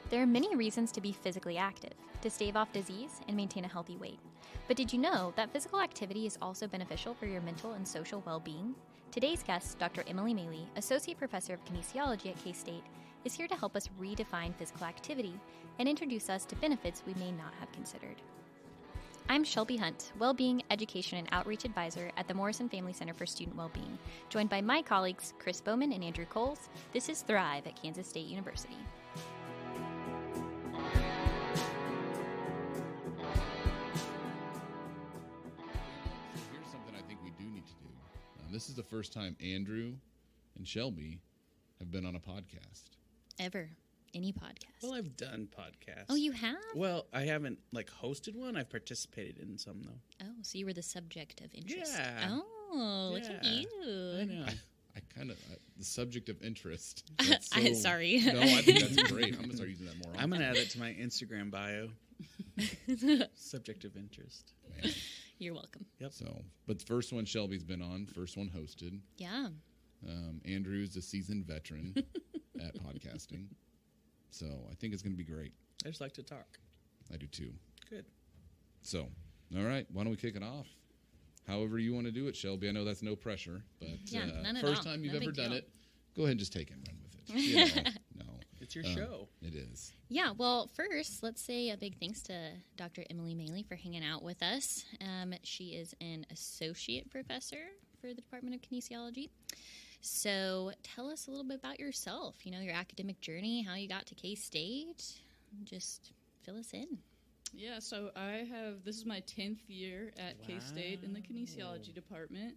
There are many reasons to be physically active, to stave off disease and maintain a healthy weight. But did you know that physical activity is also beneficial for your mental and social well-being? Today's guest, Dr. Emily Mailey, Associate Professor of Kinesiology at K-State, is here to help us redefine physical activity and introduce us to benefits we may not have considered. I'm Shelby Hunt, Wellbeing, Education, and Outreach Advisor at the Morrison Family Center for Student Wellbeing. Joined by my colleagues Chris Bowman and Andrew Coles, this is Thrive at Kansas State University. Here's something I think we do need to do. This is the first time Andrew and Shelby have been on a podcast. Ever. Any podcast. Well, I've done podcasts. Oh, you have? Well, I haven't hosted one. I've participated in some though. Oh, so you were the subject of interest. Yeah. Oh, look at you. I know. I kind of the subject of interest. Sorry. No, I think that's great. I'm gonna start using that more often. I'm gonna add it to my Instagram bio. Subject of interest. Man. You're welcome. Yep. So, but the first one Shelby's been on, first one hosted. Yeah. Andrew's a seasoned veteran at podcasting. So I think it's going to be great. I just like to talk. I do too. Good. So, all right, why don't we kick it off? However you want to do it, Shelby. I know that's no pressure, but none at first all. time you've No ever big done deal. it, go ahead and just take it and run with it. No. It's your show. It is. Yeah, well, first, let's say a big thanks to Dr. Emily Mailey for hanging out with us. She is an associate professor for the Department of Kinesiology. So tell us a little bit about yourself, your academic journey, how you got to K-State. Just fill us in. Yeah, so this is my 10th year at K-State in the Kinesiology department.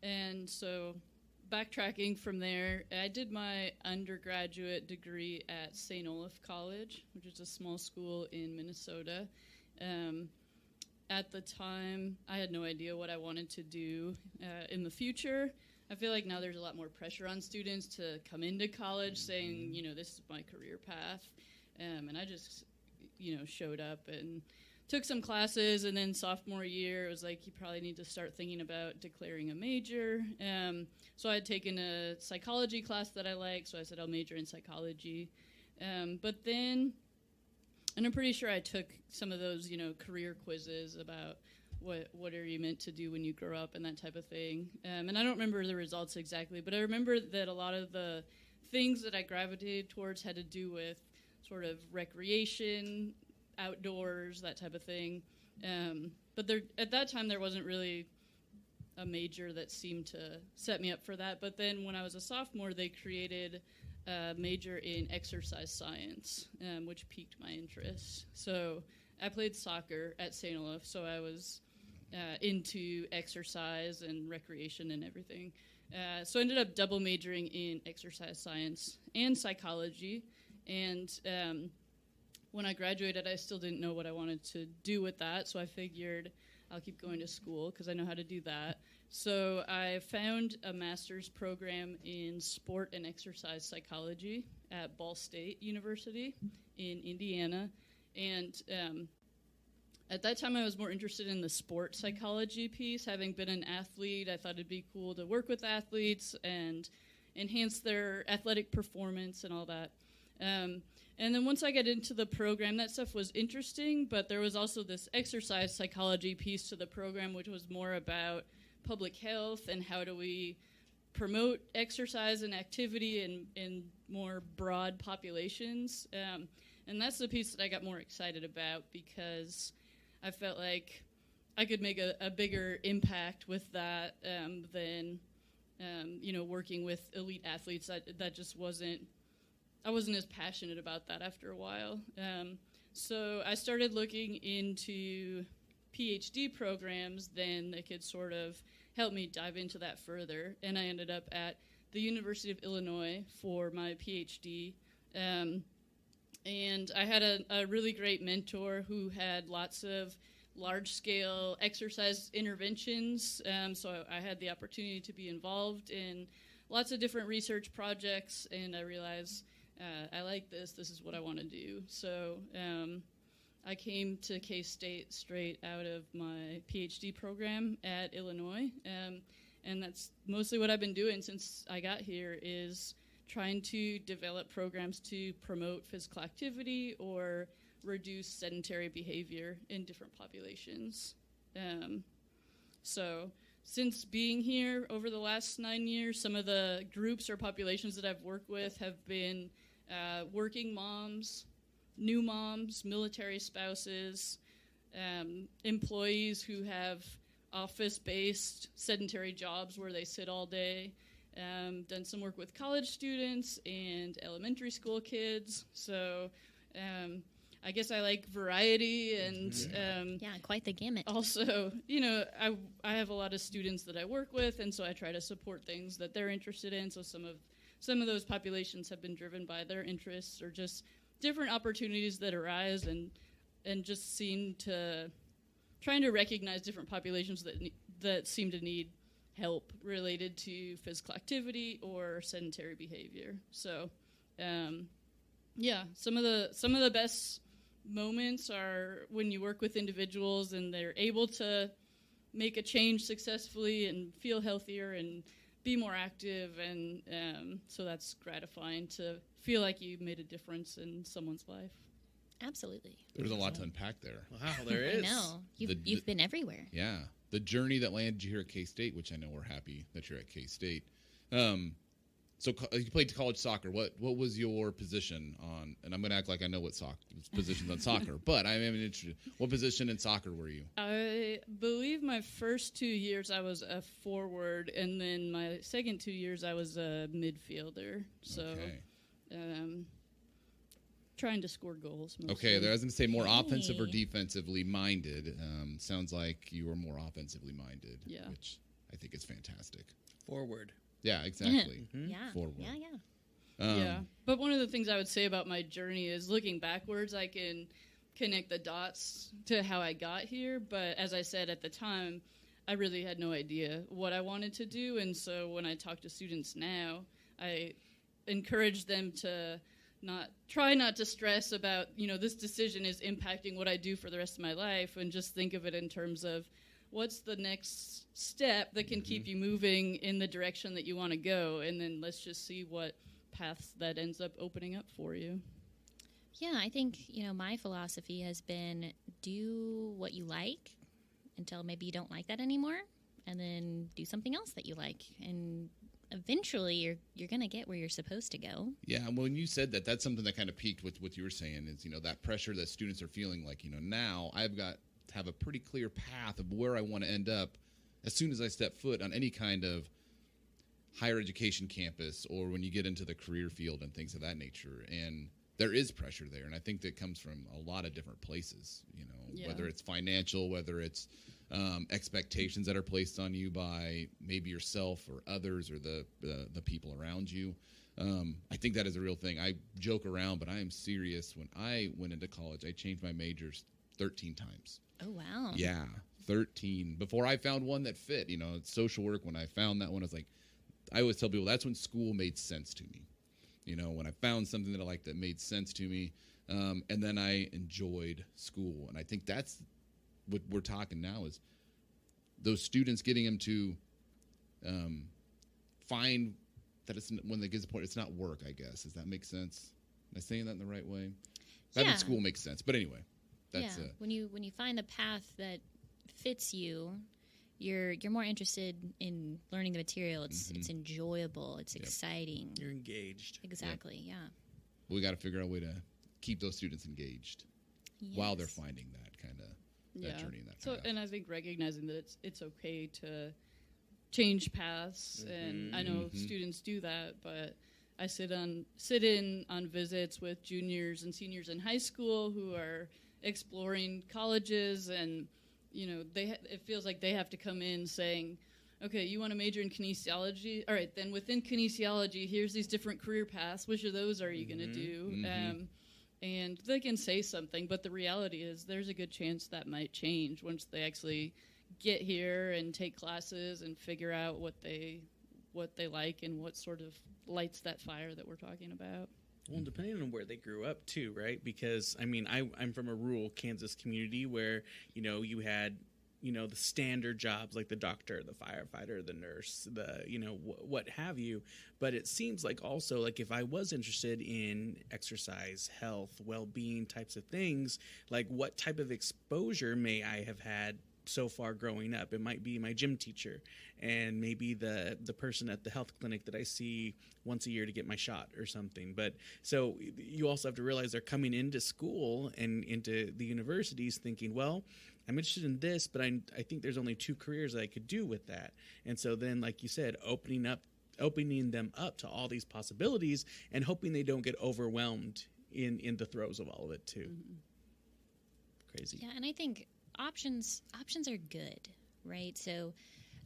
And so backtracking from there, I did my undergraduate degree at St. Olaf College, which is a small school in Minnesota. At the time, I had no idea what I wanted to do in the future. I feel like now there's a lot more pressure on students to come into college saying, this is my career path. And I just, showed up and took some classes. And then sophomore year, it was like, you probably need to start thinking about declaring a major. So I had taken a psychology class that I liked. So I said, I'll major in psychology. But then, and I'm pretty sure I took some of those, career quizzes about what are you meant to do when you grow up and that type of thing. And I don't remember the results exactly, but I remember that a lot of the things that I gravitated towards had to do with sort of recreation, outdoors, that type of thing. But at that time, there wasn't really a major that seemed to set me up for that. But then when I was a sophomore, they created a major in exercise science, which piqued my interest. So I played soccer at St. Olaf, so I was into exercise and recreation and everything. So I ended up double majoring in exercise science and psychology. And when I graduated, I still didn't know what I wanted to do with that. So I figured I'll keep going to school because I know how to do that. So I found a master's program in sport and exercise psychology at Ball State University in Indiana. And at that time, I was more interested in the sport psychology piece. Having been an athlete, I thought it'd be cool to work with athletes and enhance their athletic performance and all that. And then once I got into the program, that stuff was interesting, but there was also this exercise psychology piece to the program, which was more about public health and how do we promote exercise and activity in more broad populations. And that's the piece that I got more excited about because I felt like I could make a bigger impact with that than, working with elite athletes. That just wasn't, I wasn't as passionate about that after a while. So I started looking into PhD programs then that could sort of help me dive into that further. And I ended up at the University of Illinois for my PhD. And I had a really great mentor who had lots of large-scale exercise interventions. So I had the opportunity to be involved in lots of different research projects, and I realized I like this. This is what I want to do. So I came to K-State straight out of my PhD program at Illinois, and that's mostly what I've been doing since I got here is trying to develop programs to promote physical activity or reduce sedentary behavior in different populations. So since being here over the last 9 years, some of the groups or populations that I've worked with have been working moms, new moms, military spouses, employees who have office-based sedentary jobs where they sit all day. Done some work with college students and elementary school kids. So I guess I like variety and yeah, quite the gamut. also, I have a lot of students that I work with, and so I try to support things that they're interested in. So some of those populations have been driven by their interests or just different opportunities that arise, and just trying to recognize different populations that seem to need help related to physical activity or sedentary behavior. So, some of the best moments are when you work with individuals and they're able to make a change successfully and feel healthier and be more active, and so that's gratifying to feel like you made a difference in someone's life. Absolutely. There's a lot to unpack there. Wow, there is. I know. You've been everywhere. Yeah. The journey that landed you here at K-State, which I know we're happy that you're at K-State. So you played college soccer. What was your position on? And I'm going to act like I know what positions on soccer, but I'm interested. What position in soccer were you? I believe my first 2 years I was a forward, and then my second 2 years I was a midfielder. So, trying to score goals mostly. Okay, I was going to say more offensive or defensively minded. Sounds like you were more offensively minded, which I think is fantastic. Forward. Yeah, exactly. Yeah. Forward. Yeah. But one of the things I would say about my journey is looking backwards, I can connect the dots to how I got here. But as I said at the time, I really had no idea what I wanted to do. And so when I talk to students now, I encourage them to try not to stress about, this decision is impacting what I do for the rest of my life, and just think of it in terms of what's the next step that can keep you moving in the direction that you want to go, and then let's just see what paths that ends up opening up for you. Yeah, I think, my philosophy has been do what you like until maybe you don't like that anymore, and then do something else that you like, and eventually you're going to get where you're supposed to go. Yeah, when you said that, that's something that kind of piqued with what you were saying is, that pressure that students are feeling like, now I've got to have a pretty clear path of where I want to end up as soon as I step foot on any kind of higher education campus or when you get into the career field and things of that nature. And there is pressure there, and I think that comes from a lot of different places, whether it's financial, whether it's expectations that are placed on you by maybe yourself or others or the people around you. I think that is a real thing. I joke around, but I am serious. When I went into college, I changed my majors 13 times. Oh, wow. Yeah, 13. Before I found one that fit, social work, when I found that one, I always tell people that's when school made sense to me. When I found something that I liked that made sense to me, and then I enjoyed school. And I think that's what we're talking now is those students, getting them to find that it's, when they get to the point, it's not work, I guess. Does that make sense? Am I saying that in the right way? That in school makes sense. But anyway, that's when you find the path that fits you, you're more interested in learning the material. It's enjoyable. It's exciting. You're engaged. Exactly. Yeah. We got to figure out a way to keep those students engaged while they're finding that kind of that journey and that path. And I think recognizing that it's okay to change paths, and I know students do that, but I sit in on visits with juniors and seniors in high school who are exploring colleges, and it feels like they have to come in saying, okay, you want to major in kinesiology? All right, then within kinesiology, here's these different career paths. Which of those are you going to do? And they can say something, but the reality is there's a good chance that might change once they actually get here and take classes and figure out what they like and what sort of lights that fire that we're talking about. Well, depending on where they grew up, too, right? Because, I'm from a rural Kansas community where, you had the standard jobs like the doctor, the firefighter, the nurse, the, what have you. But it seems like also, like, if I was interested in exercise, health, well-being types of things, like, what type of exposure may I have had so far growing up? It might be my gym teacher, and maybe the person at the health clinic that I see once a year to get my shot or something. But so you also have to realize they're coming into school and into the universities thinking, well, I'm interested in this, but I think there's only 2 careers that I could do with that. And so then, like you said, opening them up to all these possibilities and hoping they don't get overwhelmed in the throes of all of it too. Mm-hmm. Crazy. Yeah, and I think options are good, right? So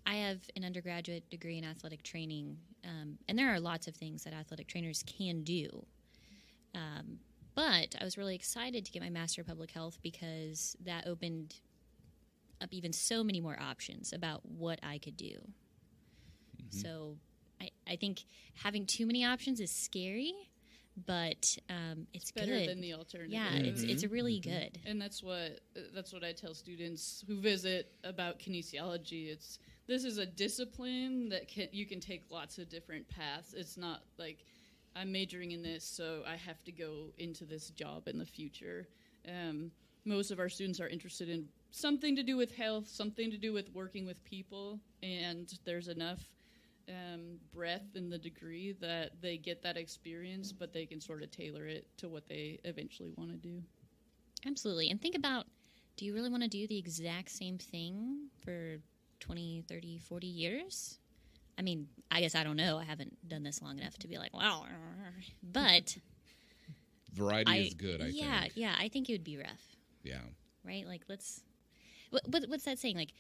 I have an undergraduate degree in athletic training, and there are lots of things that athletic trainers can do. But I was really excited to get my Master of Public Health because that opened up even so many more options about what I could do. Mm-hmm. So I think having too many options is scary, but it's better good. than the alternative. Yeah, it's really good. And that's what I tell students who visit about kinesiology. This is a discipline that you can take lots of different paths. It's not like I'm majoring in this, so I have to go into this job in the future. Most of our students are interested in something to do with health, something to do with working with people, and there's enough breadth in the degree that they get that experience, but they can sort of tailor it to what they eventually want to do. Absolutely. And think about, do you really want to do the exact same thing for 20, 30, 40 years? I mean, I guess I don't know. I haven't done this long enough to be like, wow. But variety is good, I think. Yeah, I think it would be rough. Yeah. Right? Like, what's that saying? Like,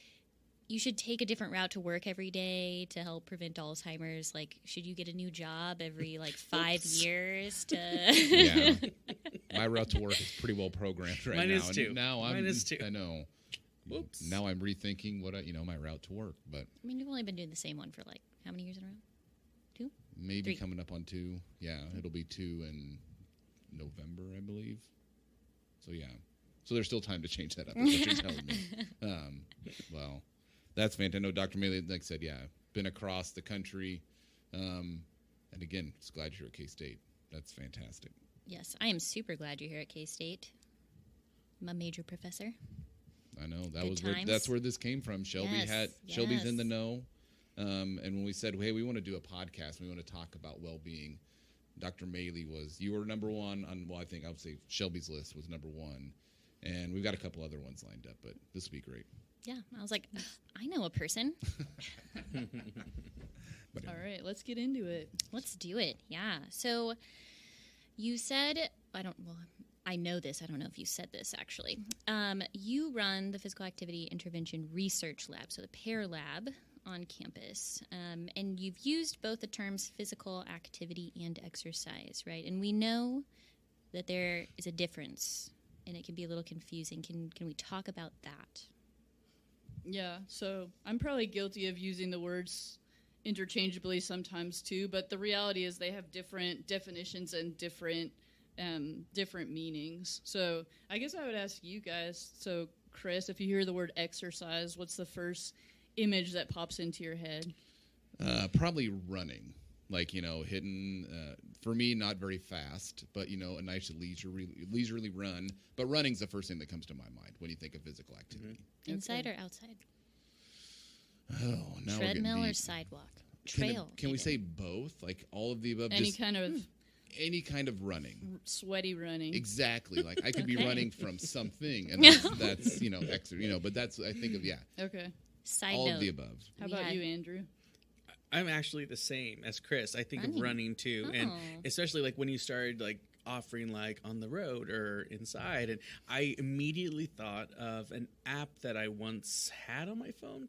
you should take a different route to work every day to help prevent Alzheimer's. Like, should you get a new job every, 5 years to... Yeah. My route to work is pretty well programmed right now. Mine is too. Mine is too. I know. Whoops. Now I'm rethinking my route to work. But I mean, you've only been doing the same one for, how many years in a row? 2? Maybe 3. Coming up on 2. Yeah, it'll be 2 in November, I believe. So, yeah. So there's still time to change that up, is what you're telling me. Well, that's fantastic. I know Dr. Mailey, like I said, been across the country. And again, just glad you're at K-State. That's fantastic. Yes, I am super glad you're here at K-State. I'm a major professor. I know. Good That's where this came from. Shelby's Yes. in the know. And when we said, hey, we want to do a podcast, we want to talk about well-being, Dr. Mailey you were number one on, I think I would say Shelby's list was number 1. And we've got a couple other ones lined up, but this will be great. Yeah, I was like, I know a person. All right, let's get into it. Let's do it. Yeah. So you said, I know this. I don't know if you said this, actually. You run the Physical Activity Intervention Research Lab, so the PAIR Lab on campus. And you've used both the terms physical activity and exercise, right? And we know that there is a difference, and it can be a little confusing. Can we talk about that? Yeah, so I'm probably guilty of using the words interchangeably sometimes too, but the reality is they have different definitions and different meanings. So I guess I would ask you guys, so Chris, if you hear the word exercise, what's the first image that pops into your head? Probably running. Hitting, for me, not very fast, but, a nice leisurely run. But running's the first thing that comes to my mind when you think of physical activity. Mm-hmm. Inside or outside? Oh, now treadmill we're or deep. sidewalk? Trail. Can we say both? Like all of the above? Any kind of running. Sweaty running. Exactly. Like I could be running from something, and that's extra. But that's I think of Okay. Side all note. of the above. How about you, Andrew? I'm actually the same as Chris. I think of running too, and especially when you started offering on the road or inside, and I immediately thought of an app that I once had on my phone ?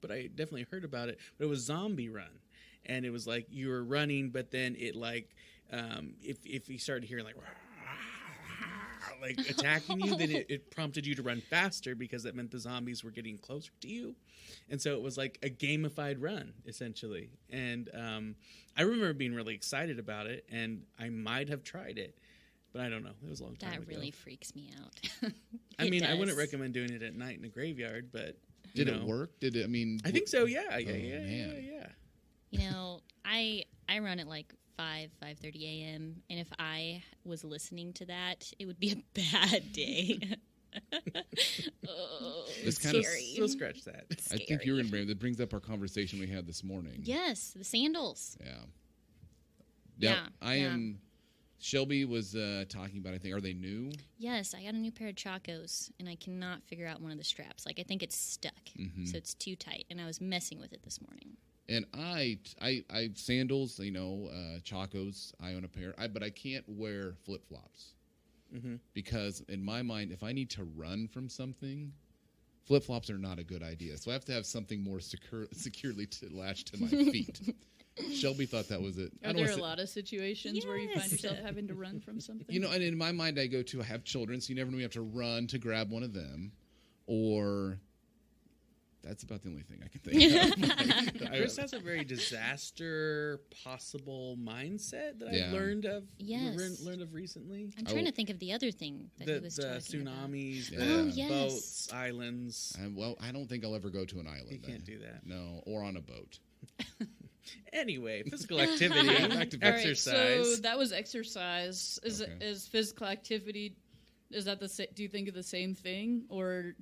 But I definitely heard about it. But it was Zombie Run, and it was you were running, but then it if you started hearing attacking you, then it prompted you to run faster because that meant the zombies were getting closer to you. And so it was like a gamified run, essentially. And I remember being really excited about it, and I might have tried it, but I don't know. It was a long time ago. That really freaks me out. I mean, I wouldn't recommend doing it at night in a graveyard, but Did it work? Did it? I mean, I think so. Yeah. Man. Yeah. You know, I run at like 5:30 a.m. and if I was listening to that, it would be a bad day. It's scary. kind of So scratch that. I think you're in brain. That brings up our conversation we had this morning. Yes, the sandals. Yeah. I am. Shelby was talking about, I think, are they new? Yes, I got a new pair of Chacos, and I cannot figure out one of the straps. Like, I think it's stuck, so it's too tight, and I was messing with it this morning. And I sandals, Chacos, I own a pair, but I can't wear flip-flops. Because in my mind, if I need to run from something, flip-flops are not a good idea. So I have to have something more securely latched to my feet. Shelby thought that was it. Are there a lot of situations where you find yourself having to run from something? And in my mind, I have children, so you never know you have to run to grab one of them, or that's about the only thing I can think of. Chris has a very disaster possible mindset that I've learned of. Yes. Learned of recently. I'm trying to think of the other thing that he was talking tsunamis, about. boats, islands. I don't think I'll ever go to an island. You can't do that. No, or on a boat. Anyway, physical activity, exercise. Right, so that was exercise. Is physical activity? Is that do you think of the same thing, or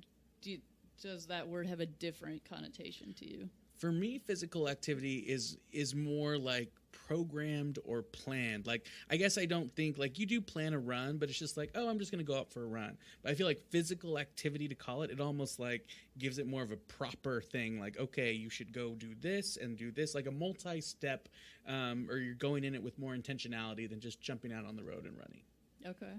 does that word have a different connotation to you? For me, physical activity is more like programmed or planned. Like, I guess I don't think, like, you do plan a run, but it's just like, oh, I'm just going to go out for a run. But I feel like physical activity, to call it almost like gives it more of a proper thing. Like, okay, you should go do this and do this, like a multi-step, or you're going in it with more intentionality than just jumping out on the road and running. Okay.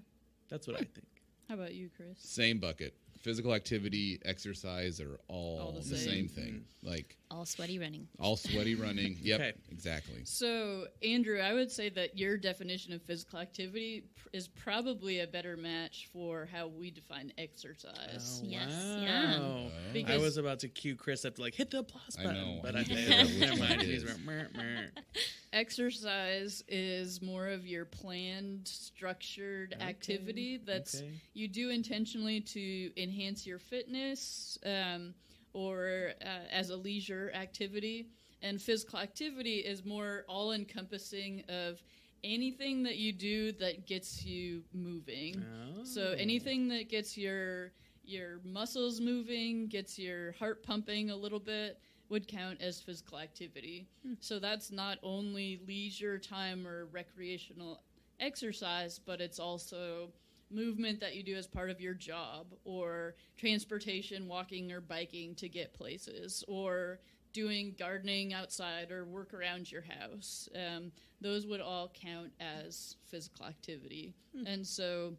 That's what I think. How about you, Chris? Same bucket. Physical activity, exercise are all the same thing. Like all sweaty running. All sweaty running. Yep, okay. Exactly. So, Andrew, I would say that your definition of physical activity is probably a better match for how we define exercise. Oh, yes. wow. Yeah. Because I was about to cue Chris up to like hit the applause button, I know. but I didn't. never mind. He's went, meh, meh. Exercise is more of your planned, structured activity that's you do intentionally to enhance your fitness or as a leisure activity. And physical activity is more all-encompassing of anything that you do that gets you moving. Oh. So anything that gets your muscles moving, gets your heart pumping a little bit, would count as physical activity. So that's not only leisure time or recreational exercise, but it's also movement that you do as part of your job, or transportation, walking or biking to get places, or doing gardening outside or work around your house. Those would all count as physical activity. And so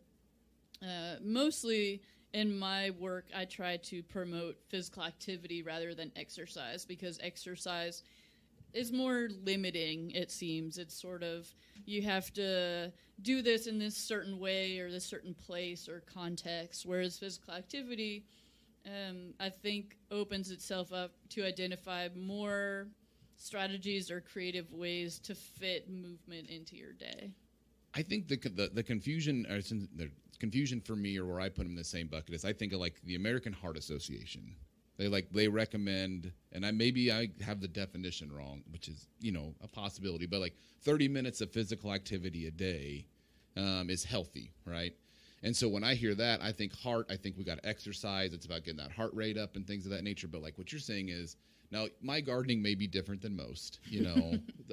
mostly in my work, I try to promote physical activity rather than exercise, because exercise is more limiting, it seems. It's sort of, you have to do this in this certain way or this certain place or context, whereas physical activity, I think, opens itself up to identify more strategies or creative ways to fit movement into your day. I think the confusion, or the confusion for me, or where I put them in the same bucket, is I think of like the American Heart Association. They recommend, and maybe I have the definition wrong, which is a possibility, but like 30 minutes of physical activity a day is healthy, right? And so when I hear that, I think heart. I think we got to exercise. It's about getting that heart rate up and things of that nature. But like what you're saying is, now my gardening may be different than most.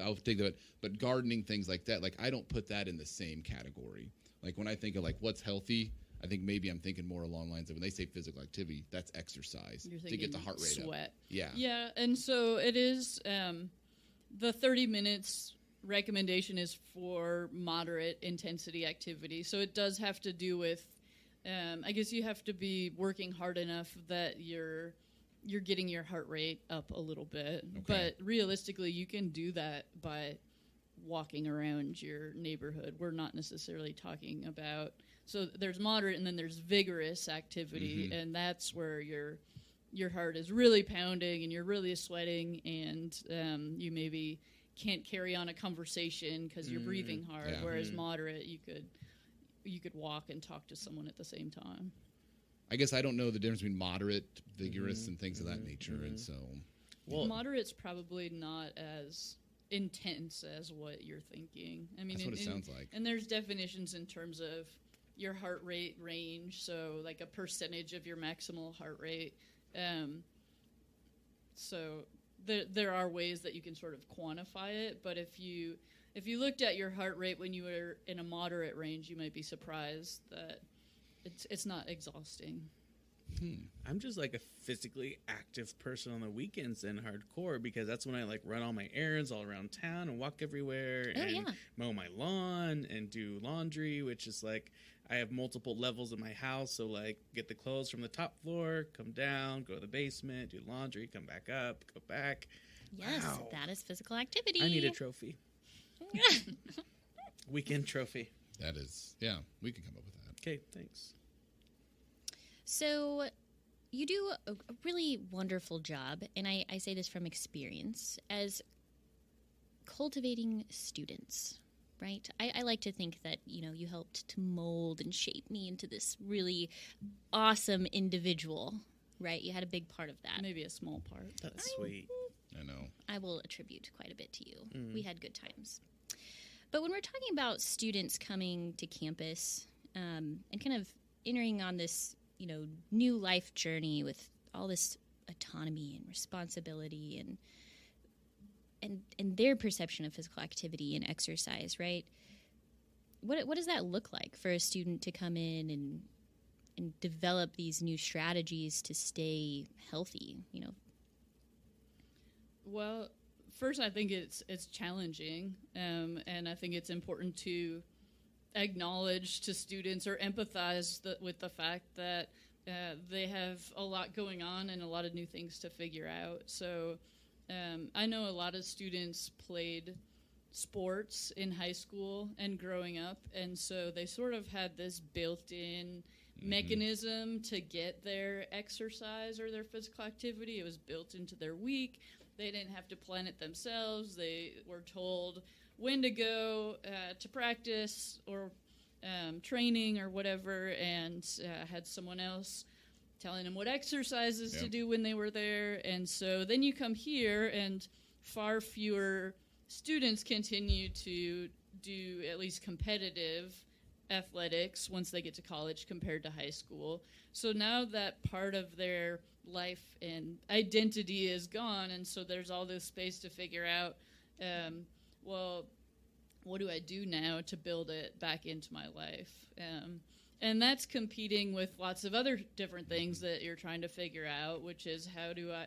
I'll think of it, but gardening, things like that, like I don't put that in the same category. Like when I think of like what's healthy, I think maybe I'm thinking more along lines of when they say physical activity, that's exercise to get the heart rate sweat up. Yeah. Yeah, and so it is the 30 minutes recommendation is for moderate intensity activity. So it does have to do with, I guess you have to be working hard enough that you're getting your heart rate up a little bit. Okay. But realistically, you can do that by walking around your neighborhood. We're not necessarily talking about, so there's moderate and then there's vigorous activity, and that's where your heart is really pounding and you're really sweating, and you maybe can't carry on a conversation because you're breathing hard. Yeah. Whereas moderate, you could walk and talk to someone at the same time. I guess I don't know the difference between moderate, vigorous, and things of that nature. And so, well, moderate's probably not as intense as what you're thinking. I mean, that's what it sounds like. And there's definitions in terms of your heart rate range, so like a percentage of your maximal heart rate. So there are ways that you can sort of quantify it, but if you looked at your heart rate when you were in a moderate range, you might be surprised that it's not exhausting. I'm just like a physically active person on the weekends and hardcore, because that's when I like run all my errands all around town and walk everywhere mow my lawn and do laundry, which is like I have multiple levels in my house. So like get the clothes from the top floor, come down, go to the basement, do laundry, come back up, go back. Yes, Wow. that is physical activity. I need a trophy. Weekend trophy. That is, yeah, we can come up with that. Okay, thanks. So you do a really wonderful job, and I say this from experience, as cultivating students, right? I like to think that, you helped to mold and shape me into this really awesome individual, right? You had a big part of that. Maybe a small part. That's sweet. I know. I will attribute quite a bit to you. We had good times. But when we're talking about students coming to campus and kind of entering on this, new life journey with all this autonomy and responsibility and their perception of physical activity and exercise, right? What does that look like for a student to come in and develop these new strategies to stay healthy, Well, first, I think it's challenging, and I think it's important to acknowledge to students or empathize with the fact that they have a lot going on and a lot of new things to figure out. So I know a lot of students played sports in high school and growing up, and so they sort of had this built-in mechanism to get their exercise or their physical activity. It was built into their week. They didn't have to plan it themselves. They were told when to go to practice or training or whatever, and had someone else telling them what exercises to do when they were there. And so then you come here, and far fewer students continue to do at least competitive athletics once they get to college compared to high school. So now that part of their life and identity is gone, and so there's all this space to figure out, well, what do I do now to build it back into my life? And that's competing with lots of other different things that you're trying to figure out, which is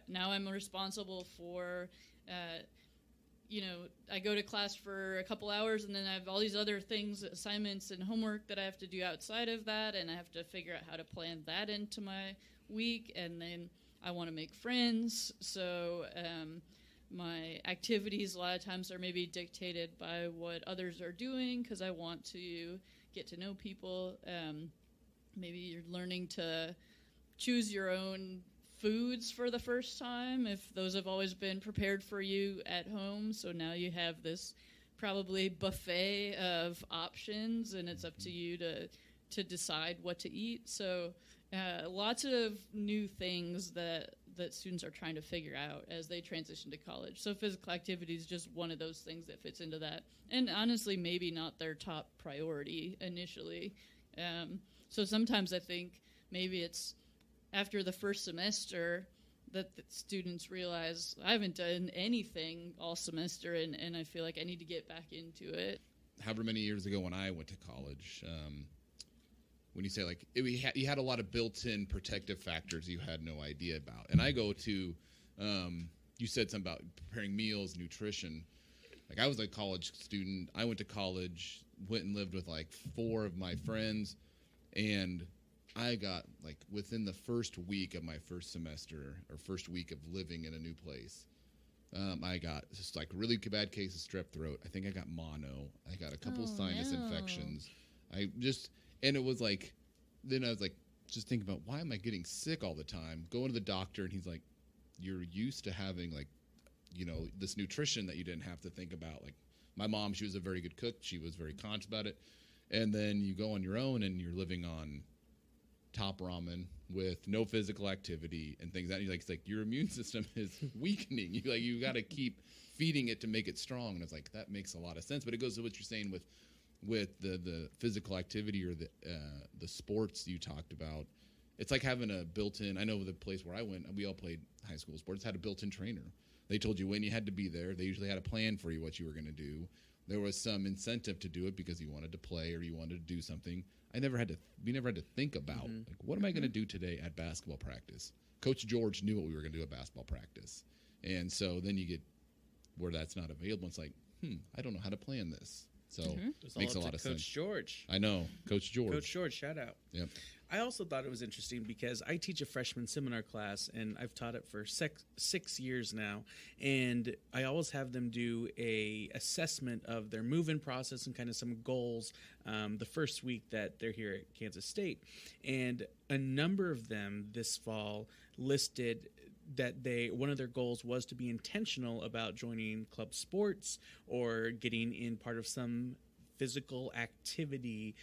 now I'm responsible for, I go to class for a couple hours, and then I have all these other things, assignments and homework that I have to do outside of that, and I have to figure out how to plan that into my week, and then I want to make friends, so my activities a lot of times are maybe dictated by what others are doing because I want to get to know people. Maybe you're learning to choose your own foods for the first time if those have always been prepared for you at home. So now you have this probably buffet of options, and it's up to you to decide what to eat. So lots of new things that students are trying to figure out as they transition to college. So physical activity is just one of those things that fits into that. And honestly, maybe not their top priority initially. So sometimes I think maybe it's after the first semester that the students realize, I haven't done anything all semester, and I feel like I need to get back into it. However many years ago when I went to college, when you say like you had a lot of built-in protective factors you had no idea about. And I go to, you said something about preparing meals, nutrition. Like I was a college student. I went to college, went and lived with like 4 of my friends, and I got like within the first week of my first semester or first week of living in a new place, I got just like a really bad case of strep throat. I think I got mono. I got a couple sinus infections. And it was like, then I was like, just thinking about why am I getting sick all the time? Going to the doctor, and he's like, you're used to having like, this nutrition that you didn't have to think about. Like my mom, she was a very good cook. She was very conscious about it. And then you go on your own and you're living on top ramen, with no physical activity and things that it's like your immune system is weakening. You got to keep feeding it to make it strong. And it's like, that makes a lot of sense. But it goes to what you're saying with the physical activity or the sports you talked about. It's like having a built-in. I know the place where I went, we all played high school sports, had a built-in trainer. They told you when you had to be there. They usually had a plan for you, what you were going to do. There was some incentive to do it because you wanted to play or you wanted to do something. We never had to think about, like, what am I going to do today at basketball practice? Coach George knew what we were going to do at basketball practice. And so then you get where that's not available. It's like, I don't know how to plan this. So it makes a lot of sense. Coach George. I know. Coach George. Coach George, shout out. Yep. I also thought it was interesting because I teach a freshman seminar class, and I've taught it for 6 years now. And I always have them do a assessment of their move-in process and kind of some goals the first week that they're here at Kansas State. And a number of them this fall listed that one of their goals was to be intentional about joining club sports or getting in part of some physical activity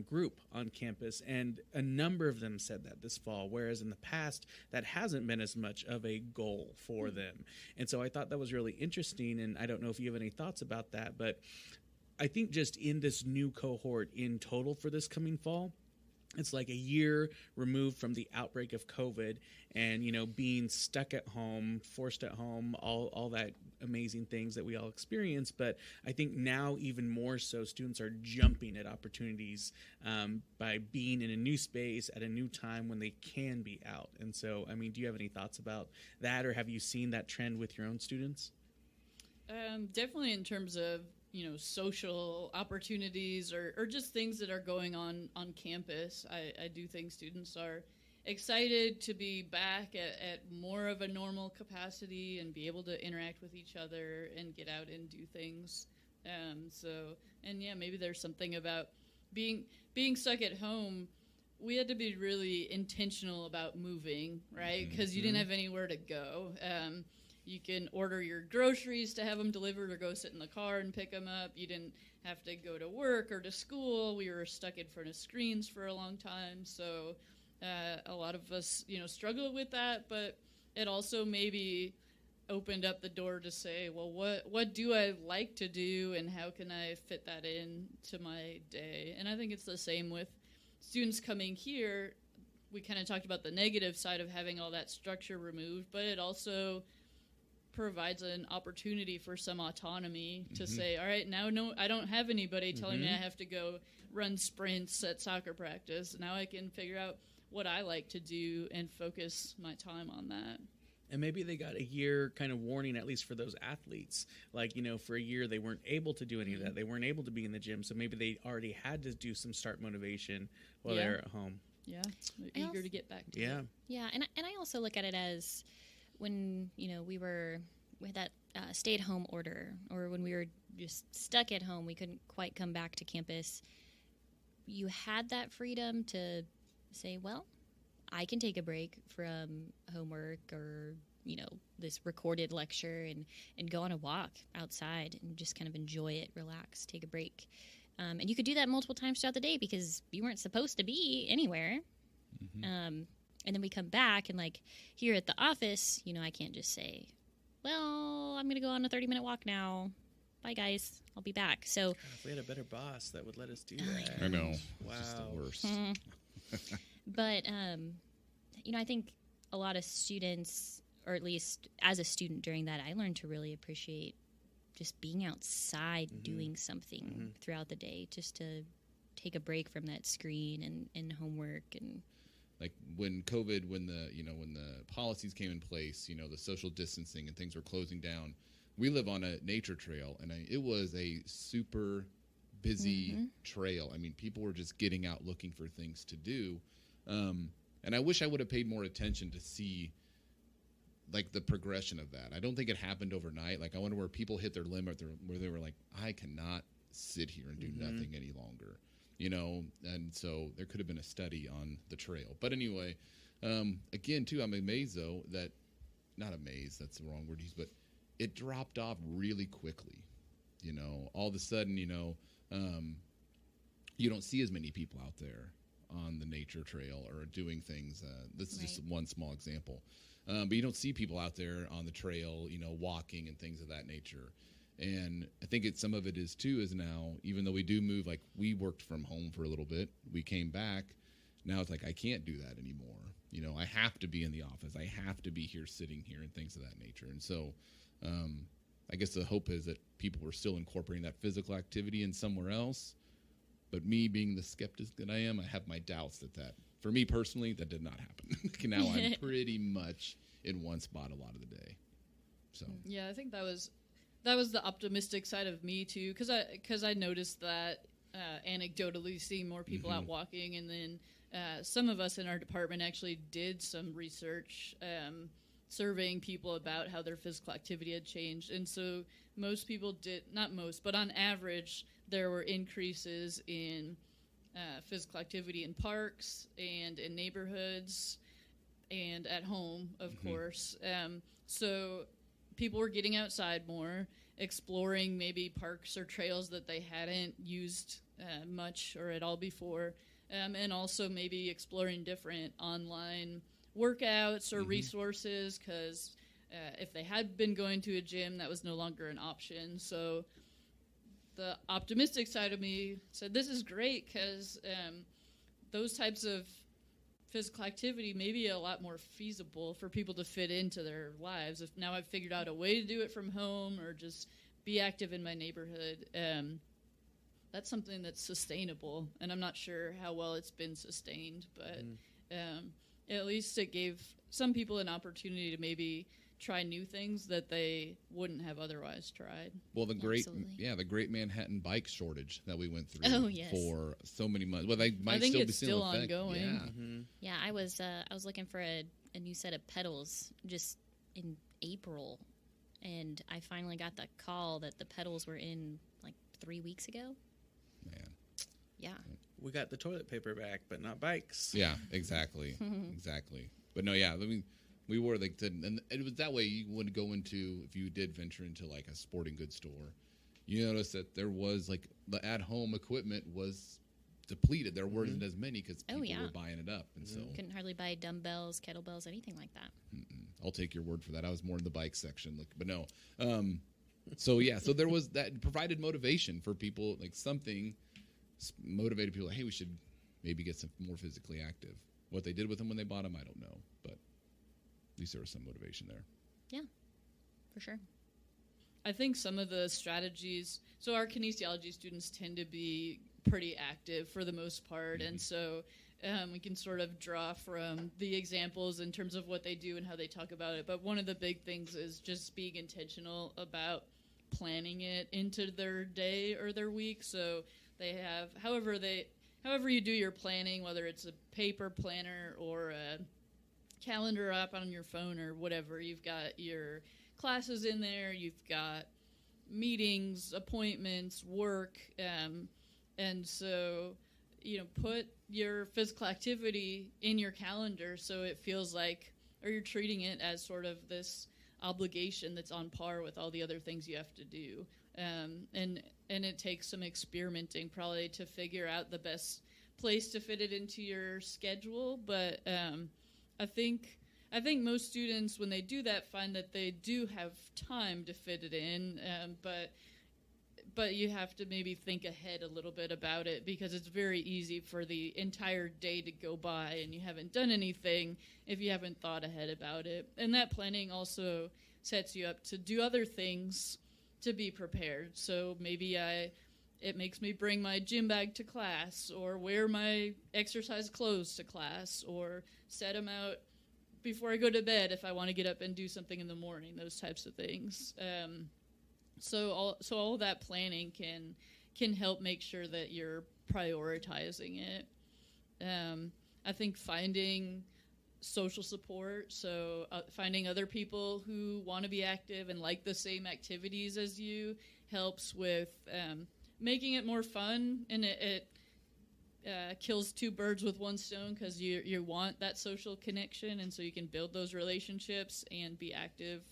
group on campus, and a number of them said that this fall, whereas in the past that hasn't been as much of a goal for them. And so I thought that was really interesting, and I don't know if you have any thoughts about that, but I think just in this new cohort in total for this coming fall, it's like a year removed from the outbreak of COVID and, being stuck at home, forced at home, all that amazing things that we all experience. But I think now even more so, students are jumping at opportunities by being in a new space at a new time when they can be out. And so, I mean, do you have any thoughts about that, or have you seen that trend with your own students? Definitely in terms of social opportunities or just things that are going on campus. I do think students are excited to be back at more of a normal capacity and be able to interact with each other and get out and do things. Maybe there's something about being stuck at home. We had to be really intentional about moving, right? Because you didn't have anywhere to go. You can order your groceries to have them delivered or go sit in the car and pick them up. You didn't have to go to work or to school. We were stuck in front of screens for a long time. So a lot of us, struggled with that. But it also maybe opened up the door to say, well, what do I like to do and how can I fit that in to my day? And I think it's the same with students coming here. We kind of talked about the negative side of having all that structure removed, but it also provides an opportunity for some autonomy to say, all right, now I don't have anybody telling me I have to go run sprints at soccer practice. Now I can figure out what I like to do and focus my time on that. And maybe they got a year kind of warning, at least for those athletes. Like, for a year they weren't able to do any of that. They weren't able to be in the gym. So maybe they already had to do some start motivation while they're at home. Yeah, eager to get back to it. Yeah, and I also look at it as when, we had that stay-at-home order, or when we were just stuck at home, we couldn't quite come back to campus, you had that freedom to say, well, I can take a break from homework or, this recorded lecture and go on a walk outside and just kind of enjoy it, relax, take a break. And you could do that multiple times throughout the day because you weren't supposed to be anywhere. And then we come back and, like, here at the office, I can't just say, well, I'm going to go on a 30-minute walk now. Bye, guys. I'll be back. So if we had a better boss that would let us do that. I know. Wow. It's just the worst. But, I think a lot of students, or at least as a student during that, I learned to really appreciate just being outside doing something throughout the day, just to take a break from that screen and homework. And like when COVID, when the policies came in place, the social distancing and things were closing down, we live on a nature trail, and it was a super busy trail. I mean, people were just getting out looking for things to do. And I wish I would have paid more attention to see, like, the progression of that. I don't think it happened overnight. Like, I wonder where people hit their limit, where they were like, I cannot sit here and do nothing any longer. And so there could have been a study on the trail. But anyway, again, too, I'm amazed, though, not amazed, that's the wrong word to use, but it dropped off really quickly. All of a sudden, you don't see as many people out there on the nature trail or doing things. This is just one small example. But you don't see people out there on the trail, walking and things of that nature. And I think some of it is too, is now, even though we do move, like we worked from home for a little bit, we came back. Now it's like, I can't do that anymore. I have to be in the office. I have to be here, sitting here, and things of that nature. And so I guess the hope is that people are still incorporating that physical activity in somewhere else. But me being the skeptic that I am, I have my doubts that for me personally, that did not happen. Now I'm pretty much in one spot a lot of the day. So yeah, I think that was the optimistic side of me too, because I noticed that anecdotally seeing more people out walking, and then some of us in our department actually did some research surveying people about how their physical activity had changed. And so most people did, not most, but on average, there were increases in physical activity in parks and in neighborhoods and at home, of course. So people were getting outside more, exploring maybe parks or trails that they hadn't used much or at all before, and also maybe exploring different online workouts or resources, because if they had been going to a gym, that was no longer an option. So the optimistic side of me said, this is great, because those types of physical activity may be a lot more feasible for people to fit into their lives. If now I've figured out a way to do it from home or just be active in my neighborhood, that's something that's sustainable. And I'm not sure how well it's been sustained, but at least it gave some people an opportunity to maybe try new things that they wouldn't have otherwise tried. Well, the great Manhattan bike shortage that we went through for so many months. Well, they might I think still it's be still ongoing. Yeah, I was looking for a new set of pedals just in April, and I finally got the call that the pedals were in like 3 weeks ago. Man. Yeah. We got the toilet paper back, but not bikes. Yeah, exactly. Exactly. But no, yeah, I mean, we were like, and it was that way. You would go into, if you did venture into like a sporting goods store, you notice that there was like the at-home equipment was depleted. There weren't as many because people were buying it up, and so couldn't hardly buy dumbbells, kettlebells, anything like that. I'll take your word for that. I was more in the bike section, but no. So there was that provided motivation for people, like something motivated people. Like, hey, we should maybe get some more physically active. What they did with them when they bought them, I don't know, but at least there was some motivation there. Yeah, for sure. I think some of the strategies, so our kinesiology students tend to be pretty active for the most part, and so we can sort of draw from the examples in terms of what they do and how they talk about it. But one of the big things is just being intentional about planning it into their day or their week. So they have, however you do your planning, whether it's a paper planner or a calendar app on your phone or whatever, you've got your classes in there, you've got meetings, appointments, work, and so, put your physical activity in your calendar so it feels like, or you're treating it as sort of this obligation that's on par with all the other things you have to do. And it takes some experimenting probably to figure out the best place to fit it into your schedule. But I think most students, when they do that, find that they do have time to fit it in. But you have to maybe think ahead a little bit about it, because it's very easy for the entire day to go by and you haven't done anything if you haven't thought ahead about it. And that planning also sets you up to do other things to be prepared. So maybe it makes me bring my gym bag to class, or wear my exercise clothes to class, or set them out before I go to bed if I want to get up and do something in the morning, those types of things. So all that planning can help make sure that you're prioritizing it. I think finding social support, so finding other people who want to be active and like the same activities as you, helps with making it more fun, and it kills two birds with one stone, because you want that social connection, and so you can build those relationships and be active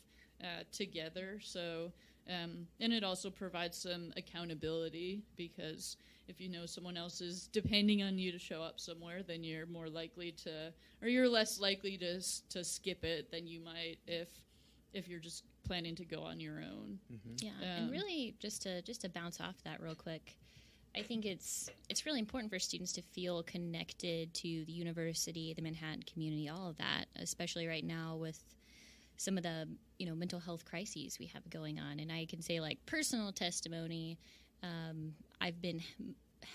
together. So And it also provides some accountability, because if you know someone else is depending on you to show up somewhere, then you're more likely to, or you're less likely to skip it than you might if you're just planning to go on your own. Yeah, and really, just to bounce off that real quick, I think it's really important for students to feel connected to the university, the Manhattan community, all of that, especially right now with some of the mental health crises we have going on. And I can say, like, personal testimony, I've been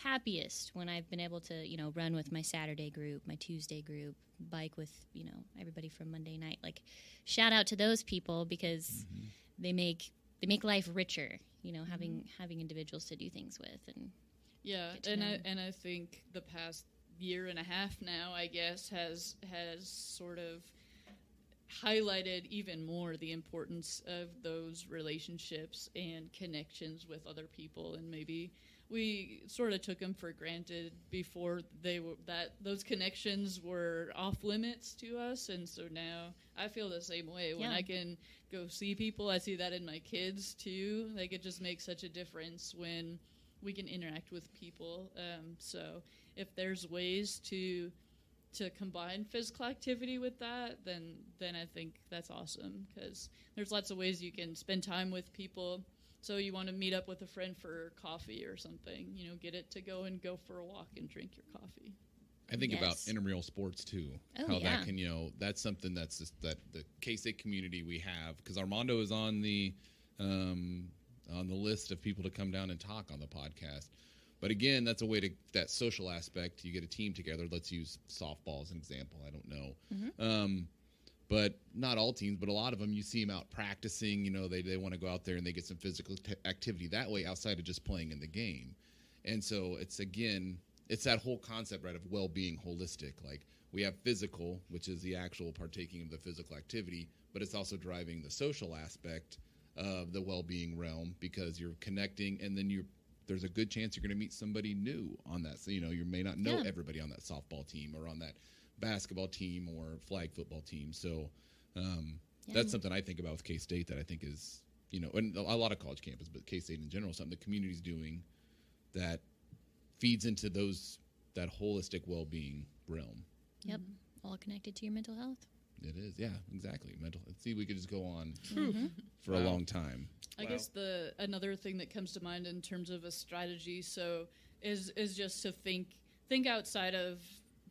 happiest when I've been able to run with my Saturday group, my Tuesday group, bike with everybody from Monday night. Like, shout out to those people, because they make life richer, having individuals to do things with. And yeah, and I think the past year and a half now, I guess, has sort of highlighted even more the importance of those relationships and connections with other people. And maybe we sort of took them for granted before those connections were off limits to us. And so now I feel the same way. When I can go see people, I see that in my kids too. Like, it just makes such a difference when we can interact with people. So if there's ways to combine physical activity with that, then I think that's awesome, because there's lots of ways you can spend time with people. So you want to meet up with a friend for coffee or something, get it to go for a walk and drink your coffee. I think about intramural sports too. That can, that's something that's just, that the K-State community we have, because Armando is on the list of people to come down and talk on the podcast. But again, that's a way to, that social aspect, you get a team together. Let's use softball as an example. I don't know. But not all teams, but a lot of them, you see them out practicing. They want to go out there and they get some physical activity that way outside of just playing in the game. And so it's that whole concept, right, of well-being holistic. Like, we have physical, which is the actual partaking of the physical activity, but it's also driving the social aspect of the well-being realm, because you're connecting, and then there's a good chance you're going to meet somebody new on that. So, you may not know everybody on that softball team or on that basketball team or flag football team. So that's something I think about with K-State that I think is, and a lot of college campus, but K-State in general, something the community's doing that feeds into that holistic well-being realm. Yep. All connected to your mental health. It is. Yeah, exactly. See, we could just go on for a long time. I guess another thing that comes to mind in terms of a strategy, is just to think outside of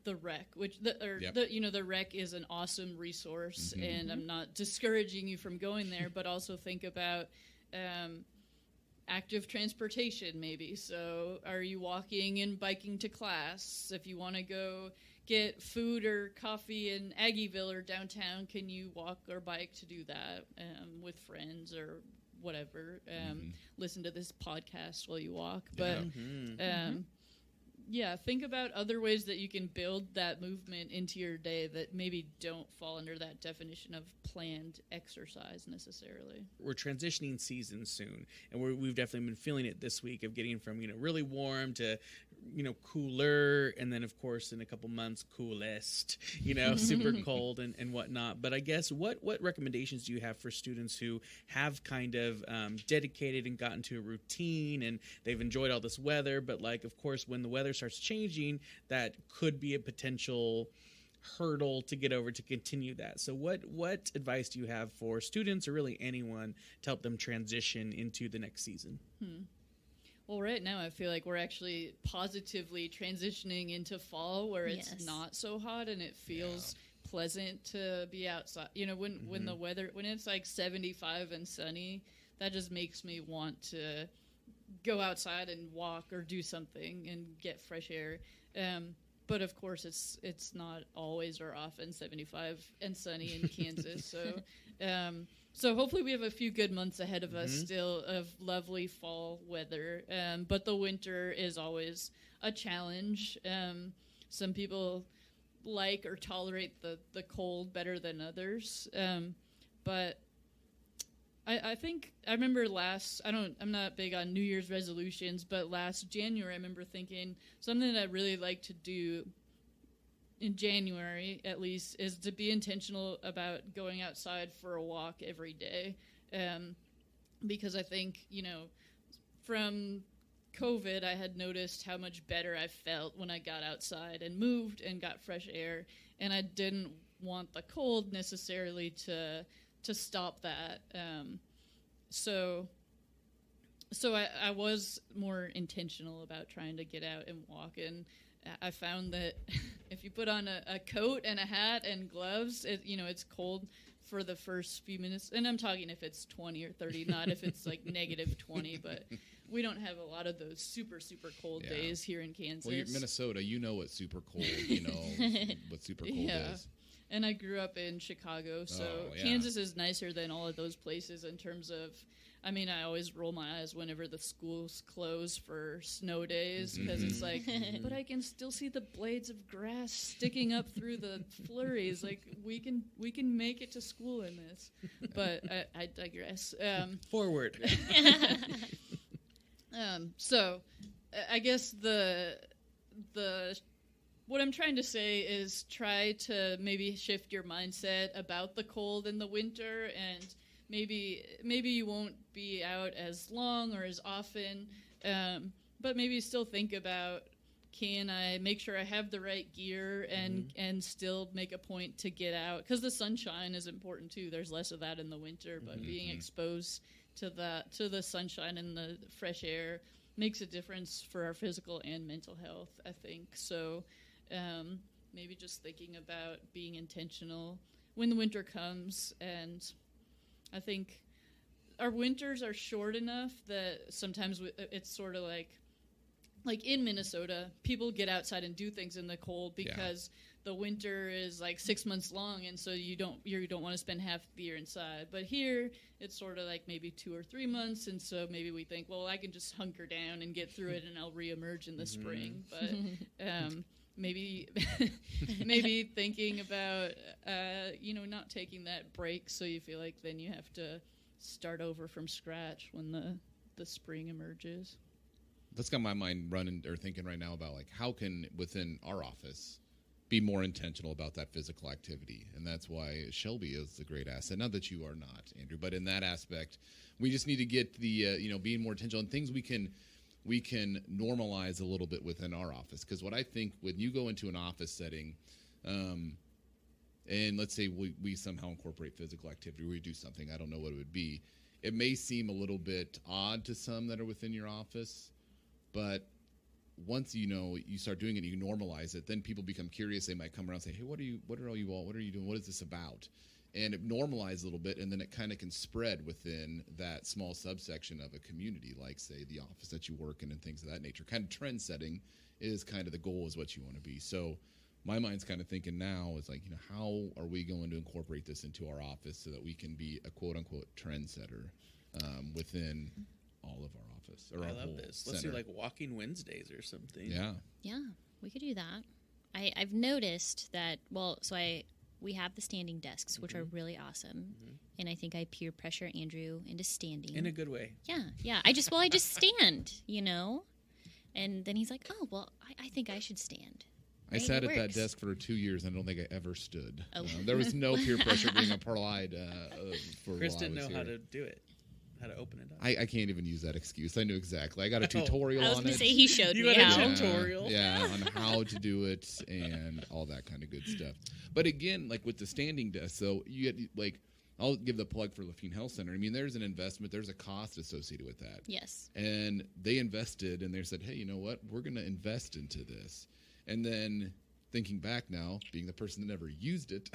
the rec, the rec is an awesome resource, and I'm not discouraging you from going there, but also think about active transportation maybe. So are you walking and biking to class? If you want to go get food or coffee in Aggieville or downtown, can you walk or bike to do that with friends or whatever? Listen to this podcast while you walk. But think about other ways that you can build that movement into your day that maybe don't fall under that definition of planned exercise necessarily. We're transitioning seasons soon, and we've definitely been feeling it this week, of getting from really warm to cooler, and then of course in a couple months coolest, super cold and whatnot. But I guess what recommendations do you have for students who have kind of dedicated and gotten to a routine, and they've enjoyed all this weather, but like, of course, when the weather starts changing, that could be a potential hurdle to get over to continue that. So what advice do you have for students, or really anyone, to help them transition into the next season? Well, right now I feel like we're actually positively transitioning into fall, where it's not so hot and it feels pleasant to be outside. When the weather, when it's like 75 and sunny, that just makes me want to go outside and walk or do something and get fresh air. But of course, it's not always or often 75 and sunny in Kansas. So hopefully we have a few good months ahead of us still of lovely fall weather. But the winter is always a challenge. Some people like or tolerate the cold better than others. But I think I remember I'm not big on New Year's resolutions, but last January I remember thinking something that I really like to do in January, at least, is to be intentional about going outside for a walk every day. because I think, from COVID, I had noticed how much better I felt when I got outside and moved and got fresh air, and I didn't want the cold necessarily to stop that. So I was more intentional about trying to get out and walk, and I found that if you put on a coat and a hat and gloves, it's cold for the first few minutes. And I'm talking if it's 20 or 30, not if it's like negative 20, but we don't have a lot of those super, super cold days here in Kansas. Well, you're Minnesota, what super cold, what super cold is. And I grew up in Chicago, so Kansas is nicer than all of those places in terms of, I always roll my eyes whenever the schools close for snow days, because it's like, but I can still see the blades of grass sticking up through the flurries. Like, we can make it to school in this. But I digress. Forward. So I guess the what I'm trying to say is try to maybe shift your mindset about the cold in the winter, and maybe you won't be out as long or as often, but maybe still think about, can I make sure I have the right gear and still make a point to get out? Because the sunshine is important too. There's less of that in the winter, but being exposed to the sunshine and the fresh air makes a difference for our physical and mental health, I think. So maybe just thinking about being intentional when the winter comes. And I think our winters are short enough that sometimes it's sort of like in Minnesota, people get outside and do things in the cold because the winter is like 6 months long, and so you don't want to spend half the year inside. But here, it's sort of like maybe 2 or 3 months, and so maybe we think, well, I can just hunker down and get through it, and I'll reemerge in the spring. But maybe thinking about not taking that break, so you feel like then you have to start over from scratch when the spring emerges. That's got my mind running or thinking right now about like how can within our office be more intentional about that physical activity. And that's why Shelby is a great asset. Not that you are not, Andrew, but in that aspect, we just need to get the being more intentional and things we can normalize a little bit within our office. Because what I think when you go into an office setting, and let's say we somehow incorporate physical activity, or we do something, I don't know what it would be, it may seem a little bit odd to some that are within your office, but once you start doing it, you normalize it, then people become curious. They might come around and say, hey, what are you doing? What is this about? And it normalizes a little bit, and then it kind of can spread within that small subsection of a community, like, say, the office that you work in and things of that nature. Kind of trend setting is kind of the goal, is what you want to be. So my mind's kind of thinking now is like, how are we going to incorporate this into our office so that we can be a quote-unquote trend setter within all of our office. Or I our love whole this. Let's center. do like walking Wednesdays or something. Yeah, we could do that. I've noticed that, we have the standing desks, which are really awesome. And I think I peer pressure Andrew into standing. In a good way. Yeah. I just stand, And then he's like, oh, well, I think I should stand. I sat at that desk for 2 years. I don't think I ever stood. Oh. There was no peer pressure being applied for Chris while didn't I was know here. how to do it. How to open it up. I can't even use that excuse. I knew exactly. I got a tutorial I was on going it. to say he showed You me got a how. tutorial. Yeah, on how to do it and all that kind of good stuff. But again, like with the standing desk, so you get like, I'll give the plug for Lafine Health Center. I mean, there's an investment, there's a cost associated with that. Yes. And they invested, and they said, hey, you know what? We're going to invest into this. And then thinking back now, being the person that never used it,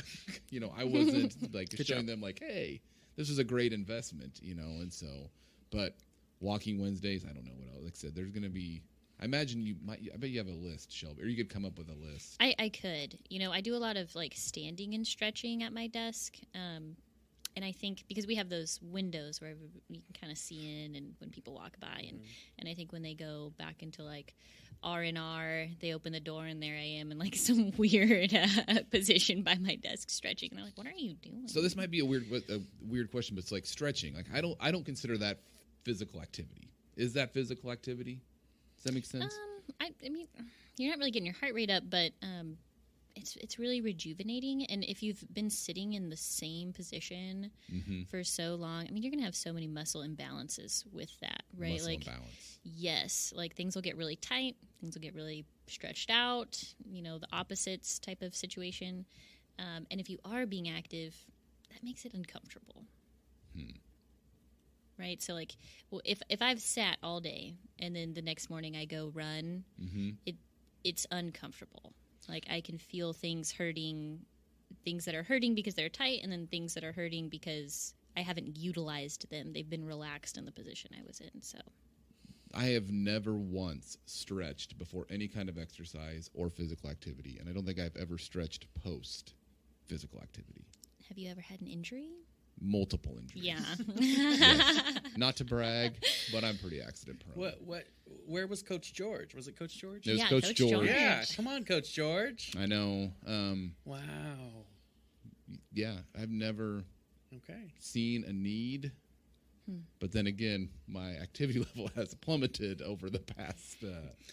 I wasn't like showing them like, hey, this was a great investment, and so. But walking Wednesdays, I don't know what else. Like I said, there's going to be. I imagine I bet you have a list, Shelby, or you could come up with a list. I could. I do a lot of like standing and stretching at my desk. And I think because we have those windows where you can kind of see in, and when people walk by, and I think when they go back into like R&R, they open the door and there I am in like some weird position by my desk stretching, and I'm like, what are you doing? So this might be a weird question, but it's like stretching. Like I don't consider that physical activity. Is that physical activity? Does that make sense? I mean, you're not really getting your heart rate up, but it's really rejuvenating. And if you've been sitting in the same position for so long, I mean, you're going to have so many muscle imbalances with that, right? Muscle like, imbalance. yes, like things will get really tight, things will get really stretched out, you know, the opposites type of situation. And if you are being active, that makes it uncomfortable. Right? So, like, well, if I've sat all day and then the next morning I go run, it's uncomfortable. Like, I can feel things that are hurting because they're tight, and then things that are hurting because I haven't utilized them. They've been relaxed in the position I was in. So I have never once stretched before any kind of exercise or physical activity, and I don't think I've ever stretched post physical activity. have you ever had an injury? Multiple injuries. Yeah. Yes. Not to brag, but I'm pretty accident prone. Where was Coach George? Was it Coach George? It was Yeah, Coach Coach George. George. Yeah, come on, Coach George. I know. Wow. Yeah, I've never Okay. seen a need. But then again, my activity level has plummeted over the past.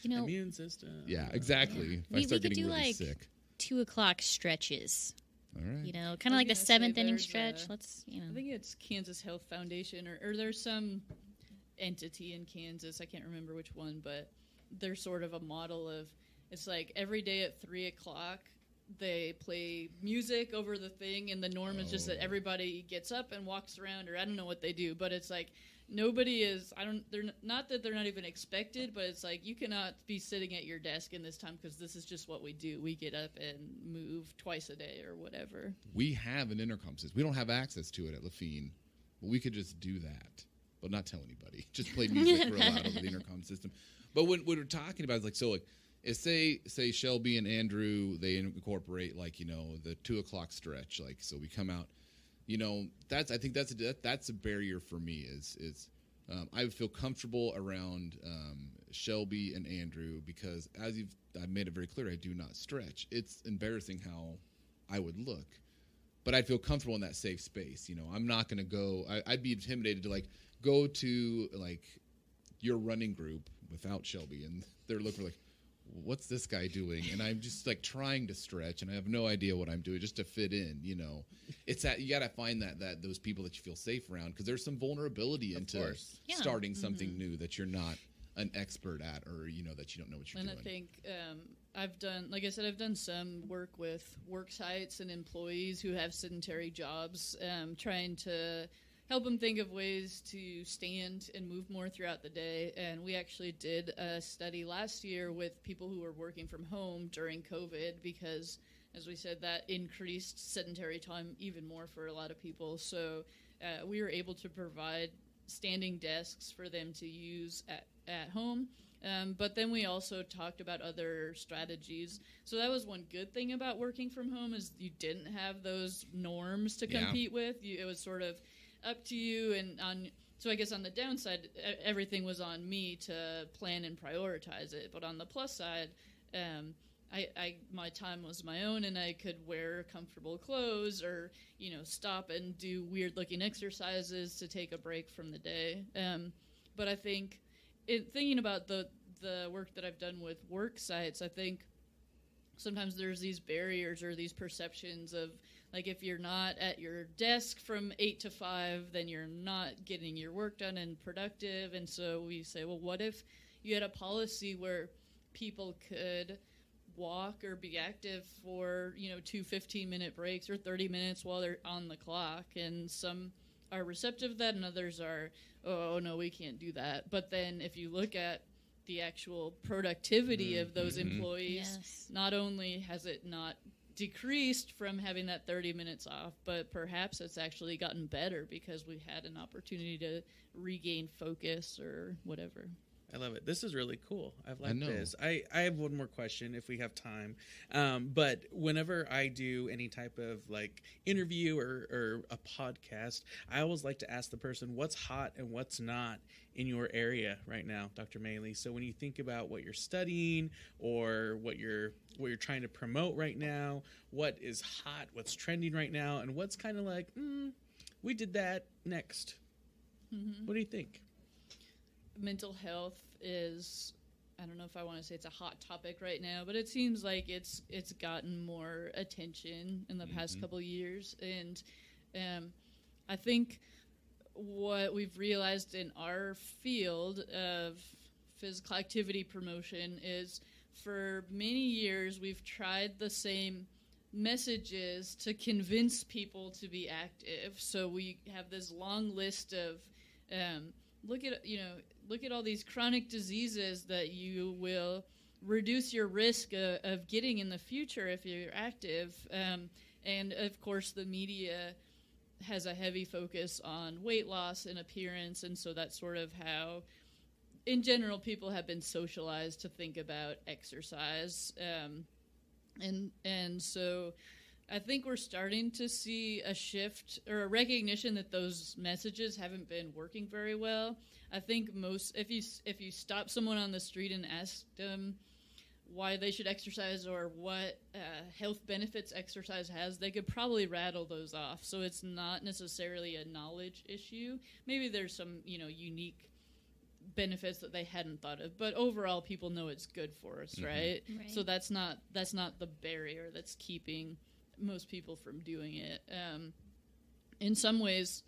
You know, Immune system. Yeah, exactly. If I we start could getting do really like sick. 2 o'clock stretches. All right. You know, kind of like the gonna say 7th inning there's stretch. a- Let's, you know. I think it's Kansas Health Foundation, or there's some entity in Kansas. I can't remember which one, but they're sort of a model of, it's like every day at 3 o'clock they play music over the thing, and the norm is just that everybody gets up and walks around, or I don't know what they do, but it's like nobody is, they're not that they're not even expected, but it's like you cannot be sitting at your desk in this time because this is just what we do. We get up and move twice a day or whatever. We have an intercom system. We don't have access to it at Lafine, but we could just do that. But not tell anybody. Just play music real loud over the intercom system. But when we're talking about, like, so, like, if say Shelby and Andrew, they incorporate, like, you know, the 2 o'clock stretch, like, so we come out, you know, I think that's a barrier for me. Is I would feel comfortable around Shelby and Andrew because I've made it very clear I do not stretch. It's embarrassing how I would look, but I'd feel comfortable in that safe space. You know, I'm not going to go. I'd be intimidated to, like, go to, like, your running group without Shelby, and they're looking like, what's this guy doing? And I'm just, like, trying to stretch, and I have no idea what I'm doing just to fit in. You know, it's that you got to find that those people that you feel safe around, because there's some vulnerability into starting something new that you're not an expert at, or, you know, that you don't know what you're doing. And I think I've done some work with work sites and employees who have sedentary jobs, trying to help them think of ways to stand and move more throughout the day. And we actually did a study last year with people who were working from home during COVID because, as we said, that increased sedentary time even more for a lot of people. So we were able to provide standing desks for them to use at home. But then we also talked about other strategies. So that was one good thing about working from home, is you didn't have those norms to compete with. It was sort of up to you, and so I guess on the downside, everything was on me to plan and prioritize it. But on the plus side, my time was my own, and I could wear comfortable clothes, or, you know, stop and do weird looking exercises to take a break from the day. But I think, thinking about the work that I've done with work sites, I think sometimes there's these barriers or these perceptions of, like, if you're not at your desk from 8 to 5, then you're not getting your work done and productive. And so we say, well, what if you had a policy where people could walk or be active for, you know, 2 15-minute breaks or 30 minutes while they're on the clock? And some are receptive to that, and others are, oh, no, we can't do that. But then if you look at the actual productivity of those employees, not only has it not decreased from having that 30 minutes off, but perhaps it's actually gotten better because we had an opportunity to regain focus or whatever. I love it. This is really cool. I've liked I know. this. I have one more question if we have time. But whenever I do any type of, like, interview or a podcast, I always like to ask the person what's hot and what's not in your area right now, Dr. Mailey. So when you think about what you're studying or what you're trying to promote right now, what is hot, what's trending right now, and what's kind of like, we did that next. What do you think? Mental health is I don't know if I want to say it's a hot topic right now, but it seems like it's gotten more attention in the past couple of years. And I think what we've realized in our field of physical activity promotion is for many years we've tried the same messages to convince people to be active. So we have this long list of look at all these chronic diseases that you will reduce your risk of getting in the future if you're active. And of course, the media has a heavy focus on weight loss and appearance, and so that's sort of how, in general, people have been socialized to think about exercise. And so I think we're starting to see a shift or a recognition that those messages haven't been working very well. I think if you stop someone on the street and ask them why they should exercise or what health benefits exercise has, they could probably rattle those off. So it's not necessarily a knowledge issue. Maybe there's some, unique benefits that they hadn't thought of, but overall people know it's good for us, right? So that's not the barrier that's keeping most people from doing it. In some ways,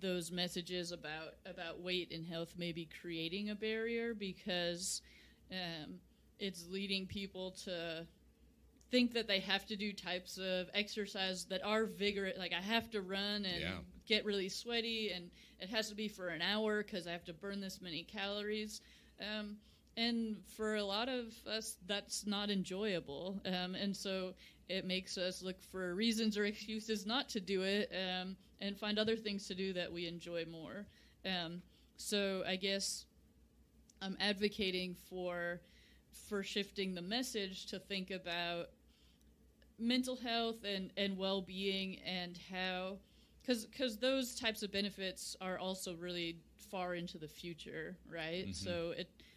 those messages about weight and health may be creating a barrier because it's leading people to think that they have to do types of exercise that are vigorous. Like, I have to run and get really sweaty, and it has to be for an hour because I have to burn this many calories. And for a lot of us, that's not enjoyable. And so it makes us look for reasons or excuses not to do it and find other things to do that we enjoy more. So I guess I'm advocating for shifting the message to think about mental health and well-being and how, because those types of benefits are also really far into the future, right? So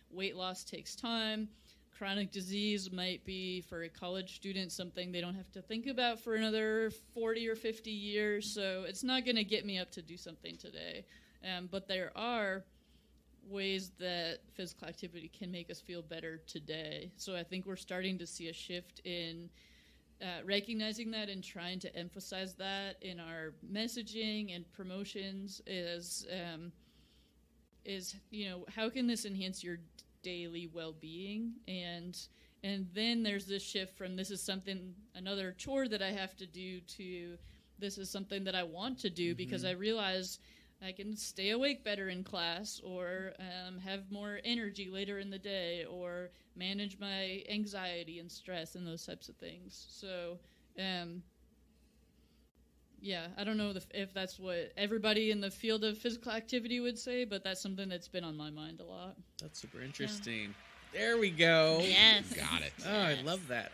weight loss takes time. Chronic disease might be, for a college student, something they don't have to think about for another 40 or 50 years. So it's not going to get me up to do something today. But there are ways that physical activity can make us feel better today. So I think we're starting to see a shift in recognizing that and trying to emphasize that in our messaging and promotions is how can this enhance your daily well-being? And then there's this shift from this is something, another chore that I have to do, to this is something that I want to do because I realize I can stay awake better in class, or have more energy later in the day, or manage my anxiety and stress and those types of things. So, I don't know if that's what everybody in the field of physical activity would say, but that's something that's been on my mind a lot. That's super interesting. Yeah. There we go. Yes. Got it. Oh, I love that.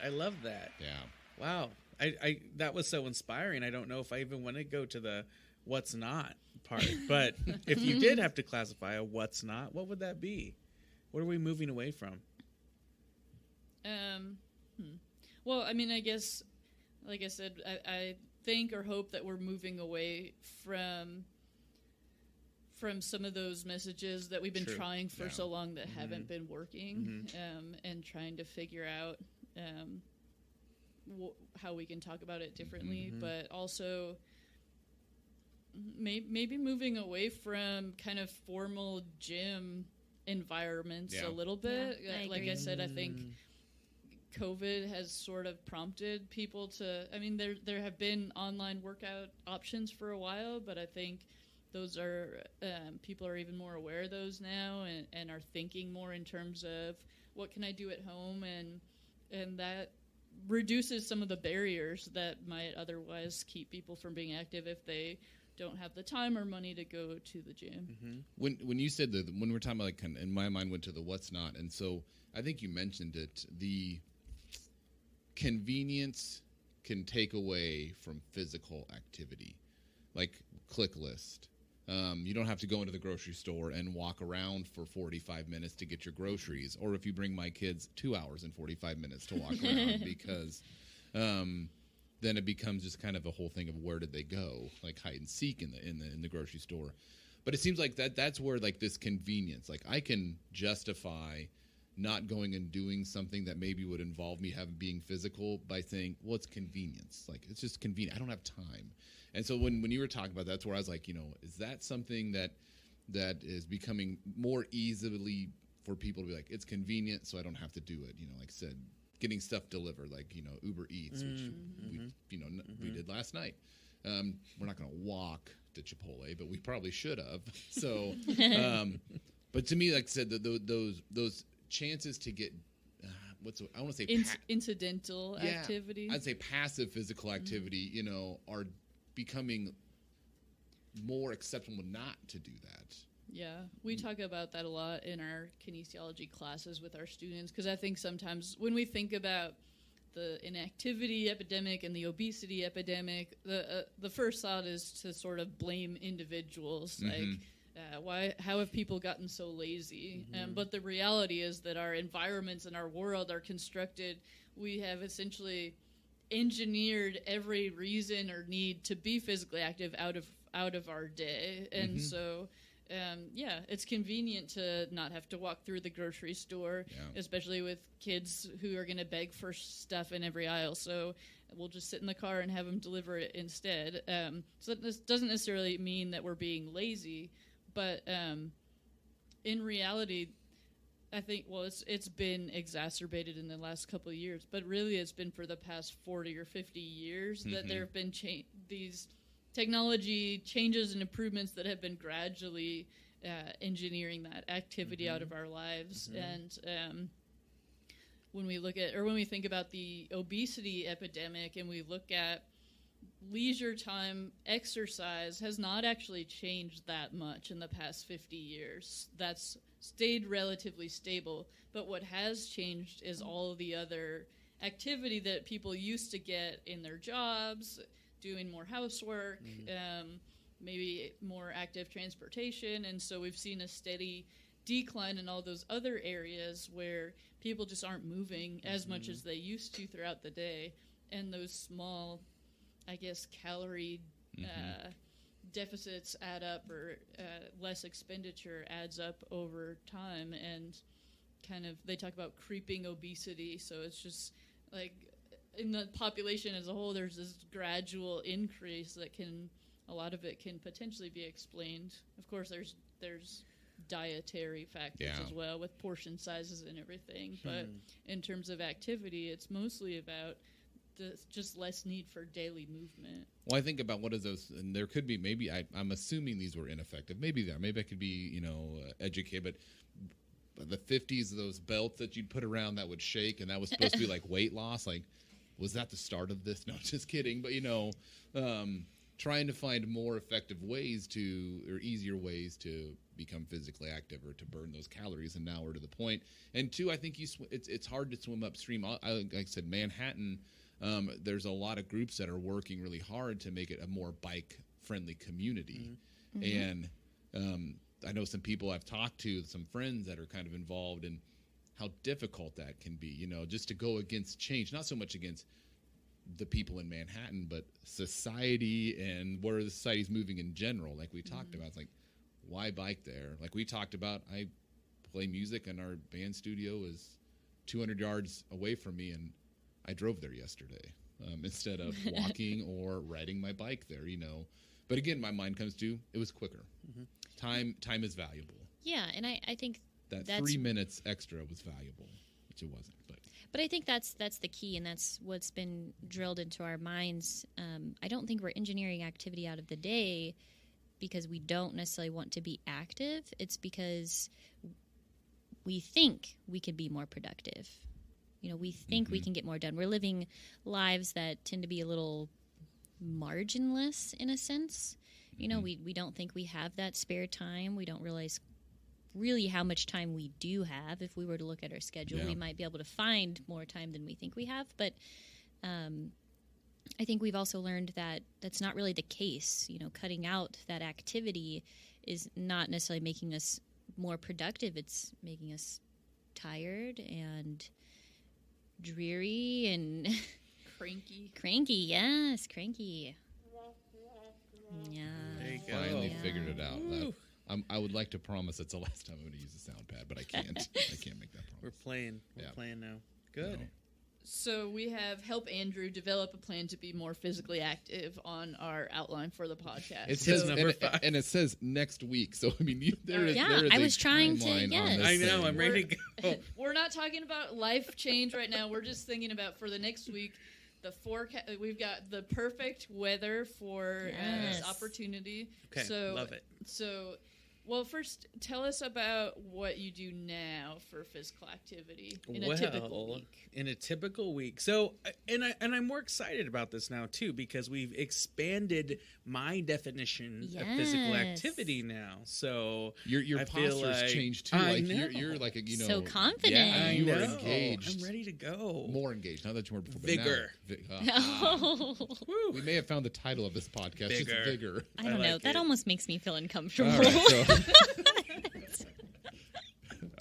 Yeah. Wow. I that was so inspiring. I don't know if I even want to go to the what's not part, but if you did have to classify a what's not, what would that be? What are we moving away from? Well, I mean, I guess, like I said, I think or hope that we're moving away from some of those messages that we've been trying for so long that haven't been working, and trying to figure out how we can talk about it differently, but also maybe moving away from kind of formal gym environments a little bit. Like I said, I think COVID has sort of prompted people to, I mean, there have been online workout options for a while, but I think those are, people are even more aware of those now and are thinking more in terms of what can I do at home, and that reduces some of the barriers that might otherwise keep people from being active if they don't have the time or money to go to the gym. When you said when we're talking about, like, in my mind went to the what's not, and so I think you mentioned it, the convenience can take away from physical activity, like click list. You don't have to go into the grocery store and walk around for 45 minutes to get your groceries, or if you bring my kids, 2 hours and 45 minutes to walk around because then it becomes just kind of a whole thing of where did they go, like hide and seek in the grocery store. But it seems like that's where, like, this convenience, like, I can justify not going and doing something that maybe would involve me being physical by saying, well, it's convenience. Like, it's just convenient. I don't have time. And so when you were talking about that, that's where I was like, is that something that is becoming more easily for people to be like, it's convenient, so I don't have to do it. Like I said, getting stuff delivered, like, Uber Eats, which we did last night. We're not going to walk to Chipotle, but we probably should have. So, but to me, like I said, those chances to get I want to say incidental activity. I'd say passive physical activity, are becoming more acceptable not to do that. Yeah, we talk about that a lot in our kinesiology classes with our students, because I think sometimes when we think about the inactivity epidemic and the obesity epidemic, the first thought is to sort of blame individuals, like how have people gotten so lazy? But the reality is that our environments and our world are constructed. We have essentially engineered every reason or need to be physically active out of our day, and so. It's convenient to not have to walk through the grocery store, especially with kids who are going to beg for stuff in every aisle. So we'll just sit in the car and have them deliver it instead. So this doesn't necessarily mean that we're being lazy, but in reality, I think, it's been exacerbated in the last couple of years, but really it's been for the past 40 or 50 years that there have been these technology changes and improvements that have been gradually engineering that activity out of our lives. And when we think about the obesity epidemic and we look at leisure time, exercise has not actually changed that much in the past 50 years. That's stayed relatively stable. But what has changed is all of the other activity that people used to get in their jobs, doing more housework, maybe more active transportation. And so we've seen a steady decline in all those other areas where people just aren't moving as much as they used to throughout the day. And those small, I guess, calorie deficits add up, or less expenditure adds up over time. And kind of, they talk about creeping obesity. So it's just like, in the population as a whole, there's this gradual increase that a lot of it can potentially be explained. Of course, there's dietary factors as well, with portion sizes and everything. But in terms of activity, it's mostly about just less need for daily movement. Well, I think about what is those, and there could be, maybe I'm assuming these were ineffective. Maybe I could be educated, but the 50s, those belts that you'd put around that would shake, and that was supposed to be like weight loss, like. Was that the start of this? No, just kidding. But, trying to find more effective ways or easier ways to become physically active or to burn those calories. And now we're to the point. And two, I think it's hard to swim upstream. Like I said, Manhattan, there's a lot of groups that are working really hard to make it a more bike-friendly community. And I know some people I've talked to, some friends that are kind of involved in how difficult that can be, just to go against change, not so much against the people in Manhattan, but society and where the society's moving in general. Like we talked about, it's like, why bike there? Like we talked about, I play music and our band studio is 200 yards away from me, and I drove there yesterday instead of walking or riding my bike there, But again, my mind comes to, it was quicker. Time is valuable. Yeah, and I think that 3 minutes extra was valuable, which it wasn't. But I think that's the key, and that's what's been drilled into our minds. I don't think we're engineering activity out of the day because we don't necessarily want to be active. It's because we think we could be more productive. We think we can get more done. We're living lives that tend to be a little marginless in a sense. We don't think we have that spare time. We don't realize really how much time we do have. If we were to look at our schedule, we might be able to find more time than we think we have. But I think we've also learned that that's not really the case. Cutting out that activity is not necessarily making us more productive. It's making us tired and dreary and cranky. Yes, cranky. Yeah. There you go. Finally figured it out. I would like to promise it's the last time I'm going to use the sound pad, but I can't. I can't make that promise. We're playing now. Good. No. So we have help Andrew develop a plan to be more physically active on our outline for the podcast. It So says number and, 5. and it says next week. So I mean, there is. Yeah, there is I a was trying to- timeline on yes. this I know. thing. I'm ready to go. We're not talking about life change right now. We're just thinking about for the next week. The forecast. We've got the perfect weather for Yes. this opportunity. Okay, So, love it. So, well, first, tell us about what you do now for physical activity in a typical week. In a typical week. So, and I'm more excited about this now too because we've expanded my definition of physical Yes. activity now. So Your I feel posture's like- changed too. I Like know. you're like a, So confident. Yeah, you are know. engaged. I'm ready to go. More engaged. Not that you were before. but Vigor. now- Oh, Woo. We may have found the title of this podcast. Vigor. Just vigor. I don't I know. like That it. almost makes me feel uncomfortable. All right,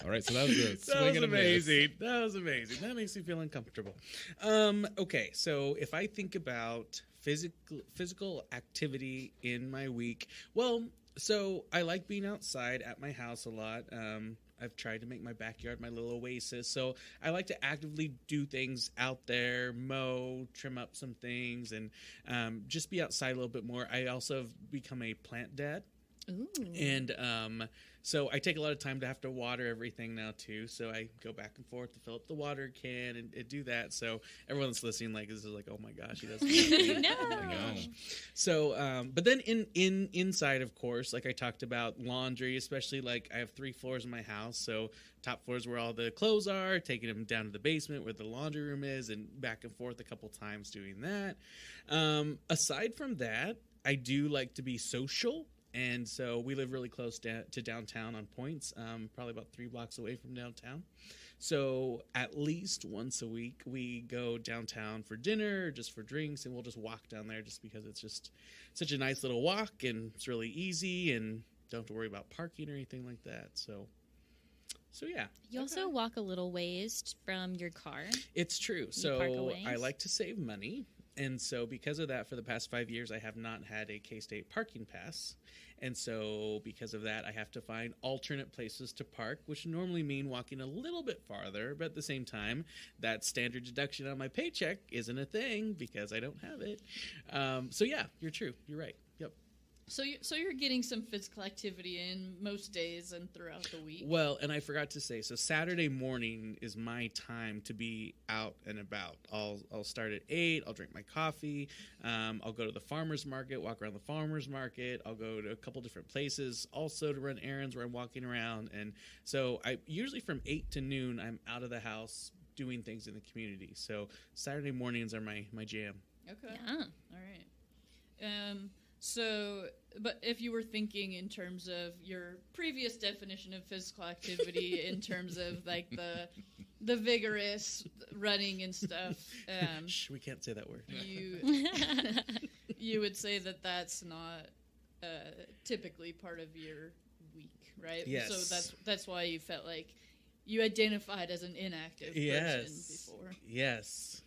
all right, so that was a That swing was and a miss. amazing. That was amazing. That makes me feel uncomfortable. Okay, so if I think about physical activity in my week, well, so I like being outside at my house a lot. I've tried to make my backyard my little oasis, so I like to actively do things out there, mow, trim up some things, and just be outside a little bit more. I also have become a plant dad. Ooh. And so I take a lot of time to have to water everything now too. So I go back and forth to fill up the water can and do that. So everyone's listening like this is like, oh my gosh, he doesn't. No. Oh my gosh. So, but then inside, of course, like I talked about laundry, especially like I have 3 floors in my house. So top floor is where all the clothes are, taking them down to the basement where the laundry room is, and back and forth a couple times doing that. Aside from that, I do like to be social. And so we live really close to downtown on Points, probably about 3 blocks away from downtown. So at least once a week, we go downtown for dinner, just for drinks, and we'll just walk down there just because it's just such a nice little walk, and it's really easy, and don't have to worry about parking or anything like that. So yeah. You also walk a little ways from your car. It's true. park a So ways? I like to save money. And so because of that, for the past 5 years, I have not had a K-State parking pass. And so because of that, I have to find alternate places to park, which normally mean walking a little bit farther. But at the same time, that standard deduction on my paycheck isn't a thing because I don't have it. So yeah, you're true. You're right. Yep. So you're getting some physical activity in most days and throughout the week. Well, and I forgot to say, so Saturday morning is my time to be out and about. I'll start at 8. I'll drink my coffee. I'll go to the farmer's market, walk around the farmer's market. I'll go to a couple different places also to run errands where I'm walking around. And so I usually from 8 to noon, I'm out of the house doing things in the community. So Saturday mornings are my jam. Okay. Yeah. All right. So, but if you were thinking in terms of your previous definition of physical activity, in terms of like the vigorous running and stuff, Shh, we can't say that word. you would say that that's not typically part of your week, right? Yes. So that's why you felt like you identified as an inactive person before. Yes.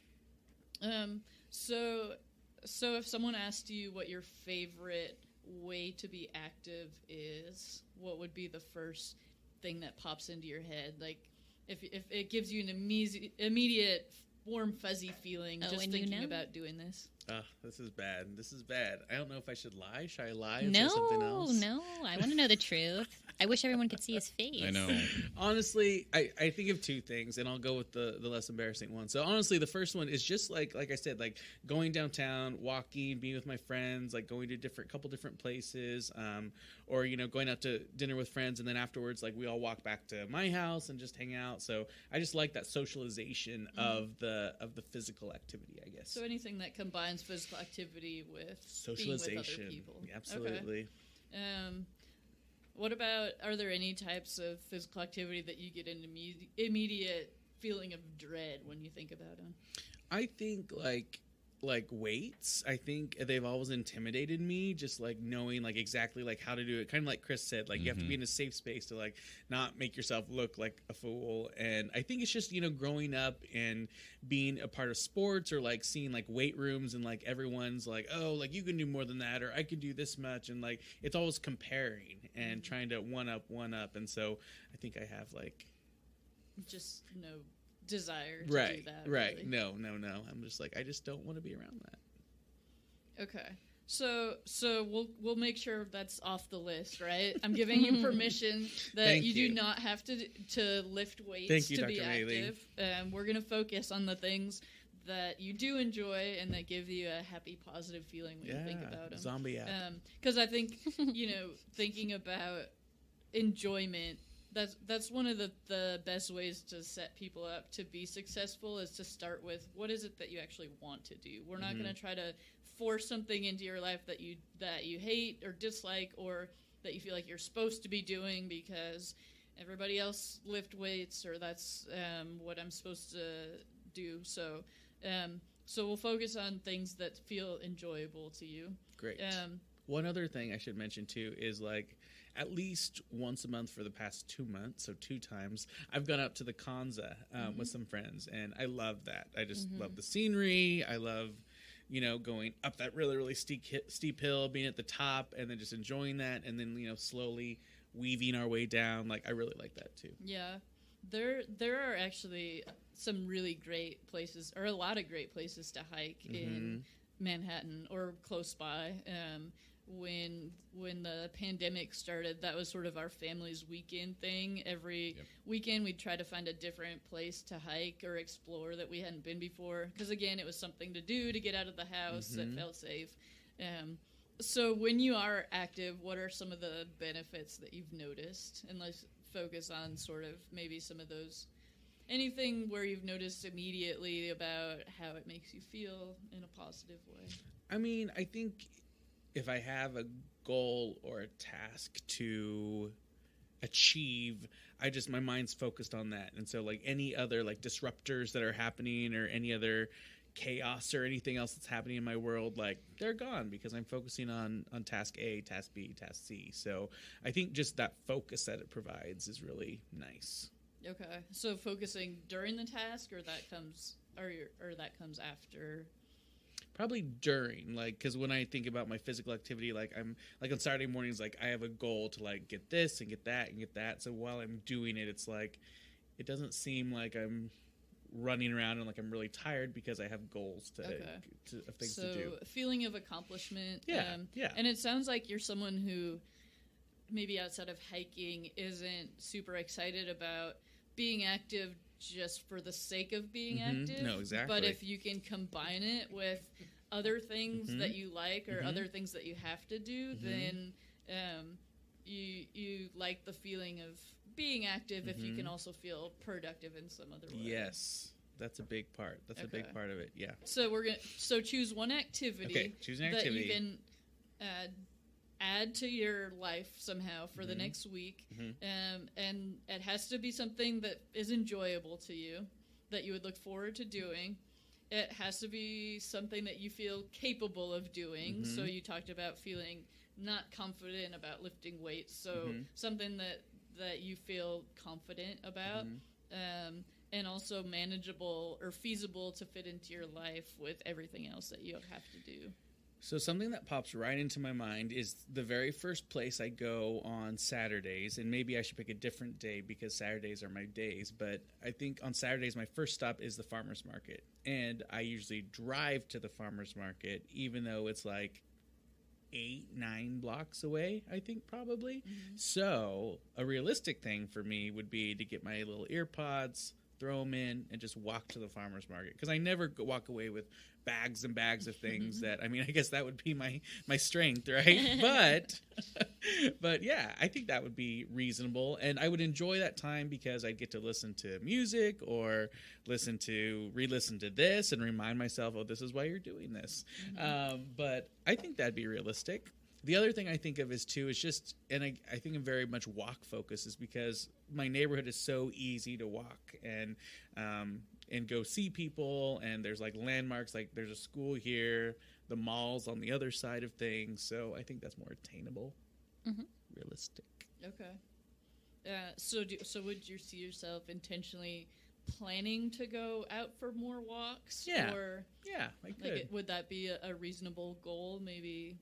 So if someone asked you what your favorite way to be active is, what would be the first thing that pops into your head? Like, if it gives you an immediate warm, fuzzy feeling just thinking about doing this. This is bad. I don't know if I should lie. Should I lie and say something else? No. I want to know the truth. I wish everyone could see his face. I know. Honestly, I think of 2 things, and I'll go with the less embarrassing one. So honestly, the first one is just like I said, like going downtown, walking, being with my friends, like going to couple different places, or going out to dinner with friends, and then afterwards, like we all walk back to my house and just hang out. So I just like that socialization of the physical activity, I guess. So anything that combines physical activity with Socialization. being with other people. Absolutely. Okay. What about, are there any types of physical activity that you get an immediate feeling of dread when you think about them? I think like weights. I think they've always intimidated me, just like knowing like exactly like how to do it. Kind of like Chris said, like you have to be in a safe space to like not make yourself look like a fool. And I think it's just, growing up and being a part of sports or like seeing like weight rooms and like everyone's like, oh, like you can do more than that, or I can do this much. And like, it's always comparing. and trying to one up. And so I think I have like just no desire to right, do that. right. Really. No. I'm just like, I just don't want to be around that. Okay. So we'll make sure that's off the list, right? I'm giving you permission that Thank you you. do not have to lift weights Thank you, to Dr. be Mailey. active. We're going to focus on the things that you do enjoy and that give you a happy, positive feeling when you think about them. Zombie app. Because I think, thinking about enjoyment, that's one of the best ways to set people up to be successful is to start with what is it that you actually want to do. We're not going to try to force something into your life that you hate or dislike or that you feel like you're supposed to be doing because everybody else lift weights or that's what I'm supposed to do. So we'll focus on things that feel enjoyable to you. Great. One other thing I should mention too is like at least once a month for the past 2 months, so 2 times, I've gone up to the Kanza with some friends, and I love that. I just love the scenery. I love, going up that really, really steep hill, being at the top, and then just enjoying that, and then, slowly weaving our way down. Like, I really like that too. Yeah. There are actually some really great places, or a lot of great places to hike in Manhattan or close by. When the pandemic started, that was sort of our family's weekend thing. Every weekend we'd try to find a different place to hike or explore that we hadn't been before. Because again, it was something to do to get out of the house that felt safe. So when you are active, what are some of the benefits that you've noticed? And let's focus on sort of maybe some of those, anything where you've noticed immediately about how it makes you feel in a positive way. I mean, I think if I have a goal or a task to achieve, my mind's focused on that. And so like any other like disruptors that are happening or any other chaos or anything else that's happening in my world, like they're gone because I'm focusing on task A, task B, task C. So I think just that focus that it provides is really nice. Okay. So focusing during the task or that comes after? Probably during, like, because when I think about my physical activity, like I'm like on Saturday mornings, like I have a goal to like get this and get that and get that. So while I'm doing it, it's like it doesn't seem like I'm running around and like I'm really tired because I have goals of things to do. So a feeling of accomplishment. Yeah. And it sounds like you're someone who maybe outside of hiking isn't super excited about being active just for the sake of being active. No, exactly. But if you can combine it with other things that you like or other things that you have to do, then you like the feeling of being active if you can also feel productive in some other way. Yes. That's a big part. That's a big part of it. Yeah. So choose one activity. Okay, choose an activity that you can add to your life somehow for the next week. And it has to be something that is enjoyable to you, that you would look forward to doing. It has to be something that you feel capable of doing. So you talked about feeling not confident about lifting weights. So something that you feel confident about. And also manageable or feasible to fit into your life with everything else that you have to do. So something that pops right into my mind is the very first place I go on Saturdays, and maybe I should pick a different day because Saturdays are my days, but I think on Saturdays my first stop is the farmer's market, and I usually drive to the farmer's market even though it's like 8-9 blocks away, I think probably. So a realistic thing for me would be to get my little ear pods, throw them in, and just walk to the farmer's market. Because I never walk away with bags and bags of things that, I mean, I guess that would be my strength, right? But yeah, I think that would be reasonable. And I would enjoy that time because I'd get to listen to music or re-listen to this and remind myself, oh, this is why you're doing this. But I think that'd be realistic. The other thing I think of is just, and I think I'm very much walk focused, is because my neighborhood is so easy to walk and go see people, and there's like landmarks, like there's a school here, the mall's on the other side of things, so I think that's more attainable, realistic. Okay. So would you see yourself intentionally planning to go out for more walks? Yeah. Or Yeah, I could. would that be a reasonable goal, maybe?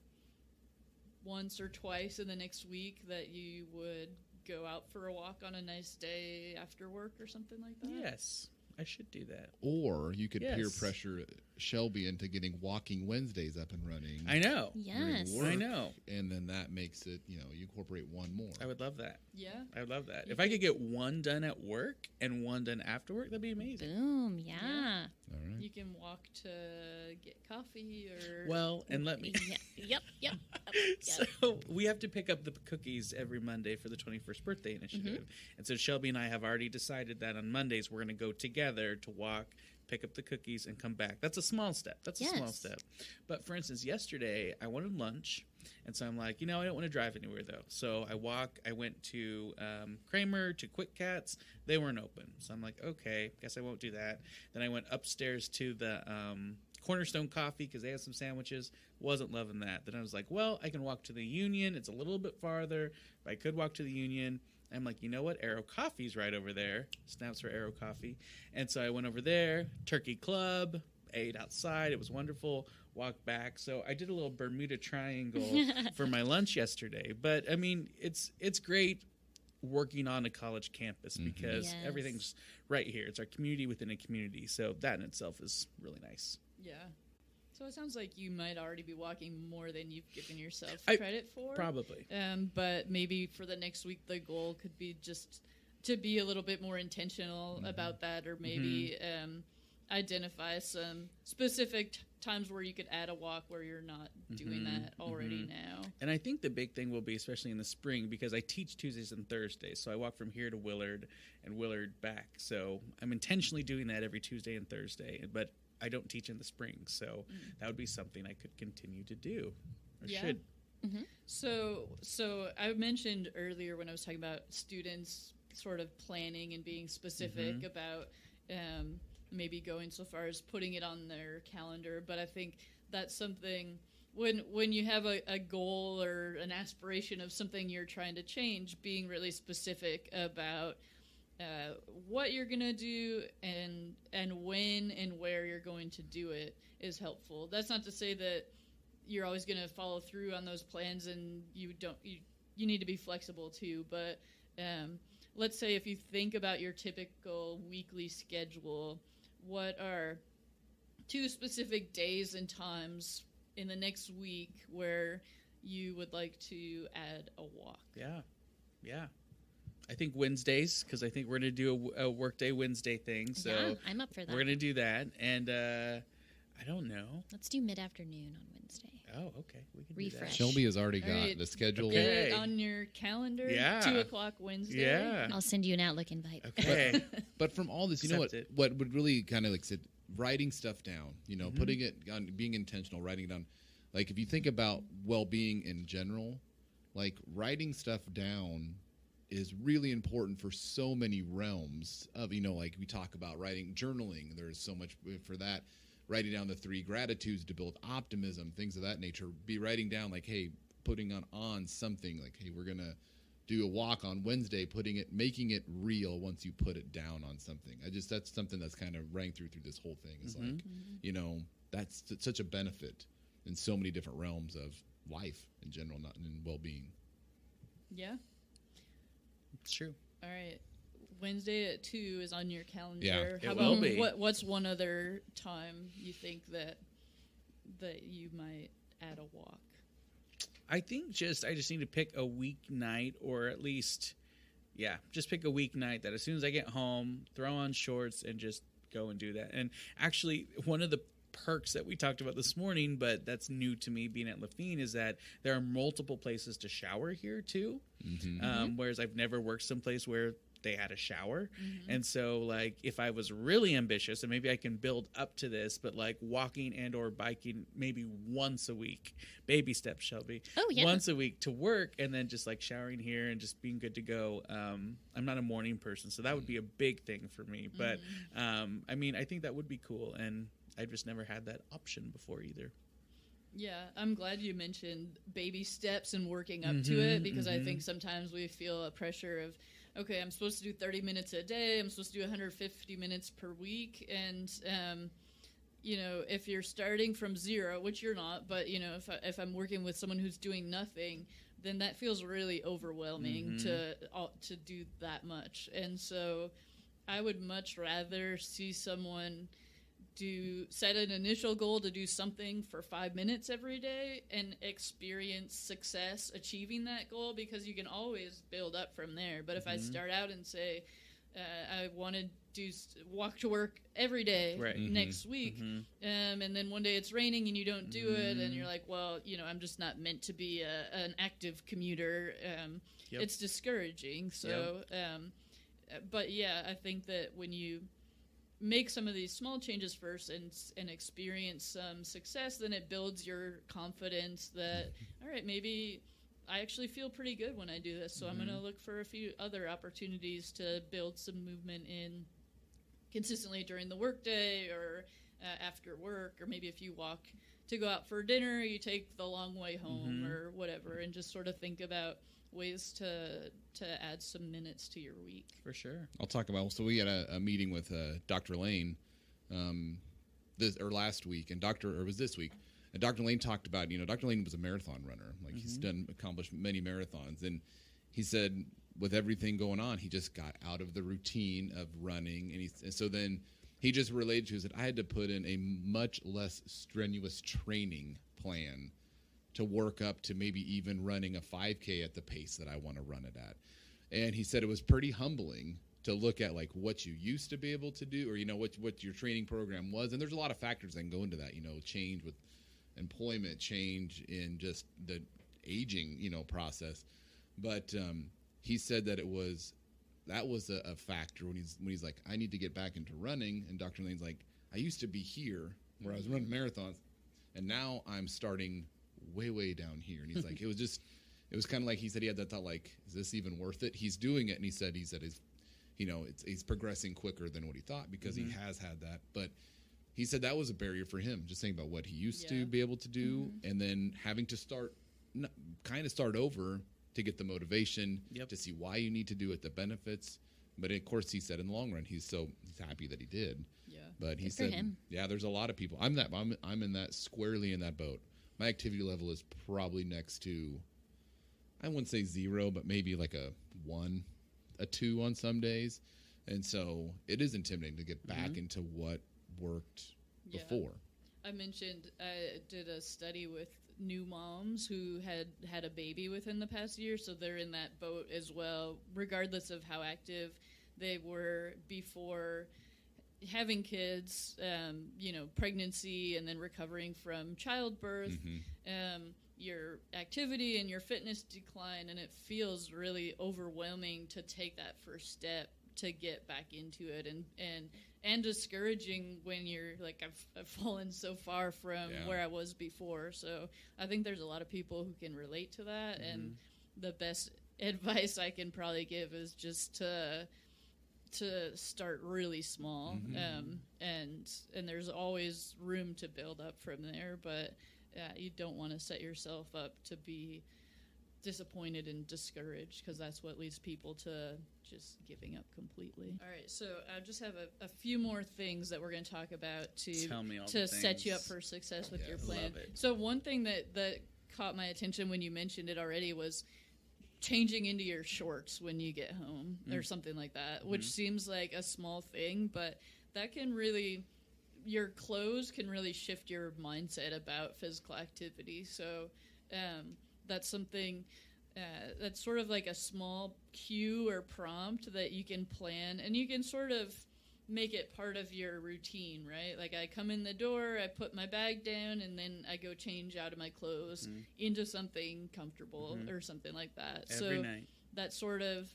once or twice in the next week that you would go out for a walk on a nice day after work or something like that? Yes, I should do that. Or you could peer Yes. pressure Shelby into getting Walking Wednesdays up and running. I know. Yes. during work, I know. And then that makes it, you incorporate one more. I would love that. Yeah. I would love that. You If I could get one done at work and one done after work, that'd be amazing. Boom. Yeah. All right. You can walk to get coffee or... Well, and let me. Yep. Yep. So we have to pick up the cookies every Monday for the 21st birthday initiative. And so Shelby and I have already decided that on Mondays we're going to go together to walk, pick up the cookies, and come back. That's a small step. That's a small Yes. step. But for instance, yesterday I wanted lunch. And so I'm like, I don't want to drive anywhere, though. So I went to Kramer, to Quick Cats. They weren't open. So I'm like, okay, guess I won't do that. Then I went upstairs to the Cornerstone Coffee because they had some sandwiches. Wasn't loving that. Then I was like, well, I can walk to the Union. It's a little bit farther. But I could walk to the Union. I'm like, you know what? Arrow Coffee's right over there. Snaps for Arrow Coffee. And so I went over there, Turkey Club, ate outside. It was wonderful. Walked back. So I did a little Bermuda Triangle for my lunch yesterday. But, I mean, it's great working on a college campus because Yes. everything's right here. It's our community within a community. So that in itself is really nice. Yeah. So it sounds like you might already be walking more than you've given yourself I- credit for. Probably. But maybe for the next week, the goal could be just to be a little bit more intentional about that, or maybe identify some specific times where you could add a walk where you're not doing that already now. And I think the big thing will be, especially in the spring, because I teach Tuesdays and Thursdays. So I walk from here to Willard and Willard back. So I'm intentionally doing that every Tuesday and Thursday. But I don't teach in the spring. So that would be something I could continue to do. Or Yeah. should. So I mentioned earlier when I was talking about students sort of planning and being specific about maybe going so far as putting it on their calendar, but I think that's something when you have a goal or an aspiration of something you're trying to change, being really specific about what you're going to do and when and where you're going to do it is helpful. That's not to say that you're always going to follow through on those plans, and you need to be flexible too, but let's say if you think about your typical weekly schedule, what are 2 specific days and times in the next week where you would like to add a walk? Yeah. I think Wednesdays, because I think we're going to do a Workday Wednesday thing. So Yeah, I'm up for that. we're going to do that. And I don't know. Let's do mid-afternoon on Wednesday. Oh, okay. We can do Refresh. that. Shelby has already All got right. the schedule. Get Okay. it on your calendar. Yeah. 2:00 Wednesday. Yeah. I'll send you an Outlook invite. Okay. But from all this, you know Accept what? it. What would really kind of like said, writing stuff down. Putting it on, being intentional, writing it down. Like if you think about well-being in general, like writing stuff down is really important for so many realms of, like we talk about journaling. There's so much for that. Writing down the 3 gratitudes to build optimism, things of that nature. Be writing down like, hey, putting on something like, hey, we're gonna do a walk on Wednesday, making it real once you put it down on something. That's something that's kind of rang through this whole thing. It's like, that's such a benefit in so many different realms of life in general, not in well-being. Yeah. It's true. All right. Wednesday at 2 is on your calendar. Yeah, it How will about be. what's one other time you think that you might add a walk? I think I just need to pick a weeknight, or at least, just pick a weeknight that as soon as I get home, throw on shorts and just go and do that. And actually, one of the perks that we talked about this morning, but that's new to me being at Lafine, is that there are multiple places to shower here too. Whereas I've never worked someplace where they had a shower. And so like if I was really ambitious, and maybe I can build up to this, but like walking and or biking maybe once a week, baby steps, Shelby. Oh, yeah. Once a week to work, and then just like showering here and just being good to go. I'm not a morning person, so that would be a big thing for me. But I mean, I think that would be cool, and I've just never had that option before either. Yeah, I'm glad you mentioned baby steps and working up to it, because I think sometimes we feel a pressure of, okay, I'm supposed to do 30 minutes a day, I'm supposed to do 150 minutes per week, and if you're starting from zero, which you're not, but if I'm working with someone who's doing nothing, then that feels really overwhelming to do that much. And so I would much rather see someone set an initial goal to do something for 5 minutes every day and experience success achieving that goal, because you can always build up from there. But if I start out and say, I want to walk to work every day next week, and then one day it's raining and you don't do it, and you're like, well, I'm just not meant to be an active commuter. It's discouraging. So, but yeah, I think that when you make some of these small changes first and experience some success, then it builds your confidence that, all right, maybe I actually feel pretty good when I do this, so I'm going to look for a few other opportunities to build some movement in consistently during the workday or after work, or maybe if you walk to go out for dinner, you take the long way home or whatever, and just sort of think about ways to add some minutes to your week. For sure. I'll talk about, so we had a meeting with Dr. Lane last week, and this week, and Dr. Lane talked about, Dr. Lane was a marathon runner. Like, he's accomplished many marathons. And he said with everything going on, he just got out of the routine of running. And so then he just related to it, that I had to put in a much less strenuous training plan to work up to maybe even running a 5K at the pace that I want to run it at. And he said it was pretty humbling to look at like what you used to be able to do, or, what your training program was. And there's a lot of factors that can go into that, change with employment, change in just the aging, process. But he said that that was a factor when he's like, I need to get back into running. And Dr. Lane's like, I used to be here where I was running marathons, and now I'm starting way down here. And he's like, it was kind of like, he said he had that thought, like, is this even worth it? He's doing it, and he said he's progressing quicker than what he thought, because he has had that. But he said that was a barrier for him, just thinking about what he used to be able to do, and then having to start over to get the motivation to see why you need to do it, the benefits. But of course, he said in the long run, he's happy that he did. Yeah. But he said, there's a lot of people. I'm in that squarely in that boat. My activity level is probably next to, I wouldn't say 0, but maybe like a 1, a 2 on some days. And so it is intimidating to get back into what worked before. I mentioned I did a study with new moms who had a baby within the past year, so they're in that boat as well, regardless of how active they were before having kids, pregnancy, and then recovering from childbirth. Your activity and your fitness decline, and it feels really overwhelming to take that first step to get back into it, and discouraging when you're like, I've fallen so far from where I was before. So I think there's a lot of people who can relate to that, and the best advice I can probably give is just to start really small, and there's always room to build up from there, but you don't want to set yourself up to be disappointed and discouraged, because that's what leads people to just giving up completely. All right, so I just have a few more things that we're going to talk about to set you up for success with your plan. So one thing that caught my attention when you mentioned it already was changing into your shorts when you get home or something like that, which seems like a small thing, but that can really, your clothes can really shift your mindset about physical activity. So that's something that's sort of like a small cue or prompt that you can plan, and you can sort of make it part of your routine, right? Like, I come in the door, I put my bag down, and then I go change out of my clothes into something comfortable or something like that. Every night. That sort of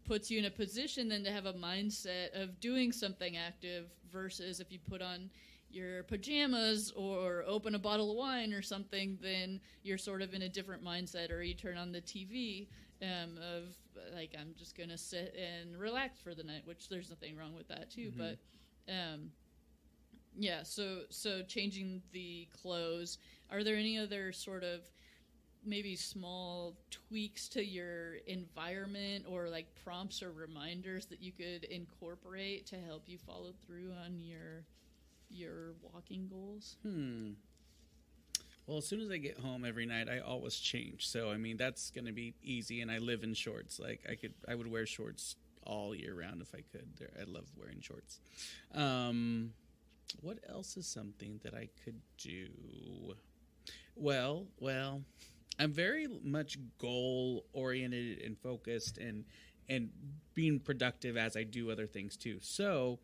puts you in a position then to have a mindset of doing something active, versus if you put on your pajamas or open a bottle of wine or something, then you're sort of in a different mindset, or you turn on the TV of like, I'm just going to sit and relax for the night, which there's nothing wrong with that too. But so changing the clothes. Are there any other sort of maybe small tweaks to your environment, or like prompts or reminders that you could incorporate to help you follow through on your your walking goals? Well, as soon as I get home every night, I always change. So, I mean, that's going to be easy. And I live in shorts. Like, I would wear shorts all year round if I could. I love wearing shorts. What else is something that I could do? Well, I'm very much goal oriented and focused and being productive as I do other things too. So,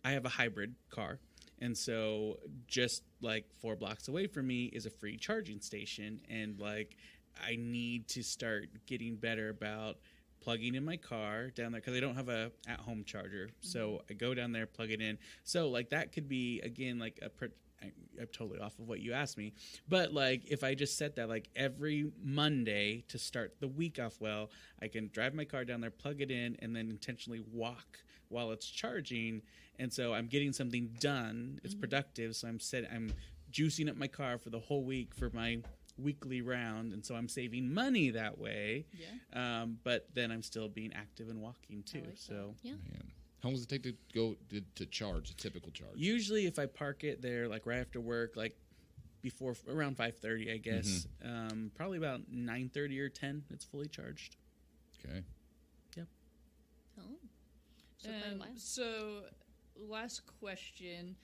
I have a hybrid car. And so just like 4 blocks away from me is a free charging station. And like, I need to start getting better about plugging in my car down there because I don't have a at-home charger. So I go down there, plug it in. So like that could be, again, like I'm totally off of what you asked me. But like if I just set that like every Monday to start the week off well, I can drive my car down there, plug it in, and then intentionally walk while it's charging. And so I'm getting something done. It's productive. So I'm juicing up my car for the whole week for my weekly round. And so I'm saving money that way. Yeah. But then I'm still being active and walking too. Like so Yeah. Man. How long does it take to go to charge, a typical charge? usually if I park it there, like right after work, like before around 5:30, I guess, probably about 9:30 or 10, it's fully charged. Okay. Yep. Oh. So quite a while. So, last question.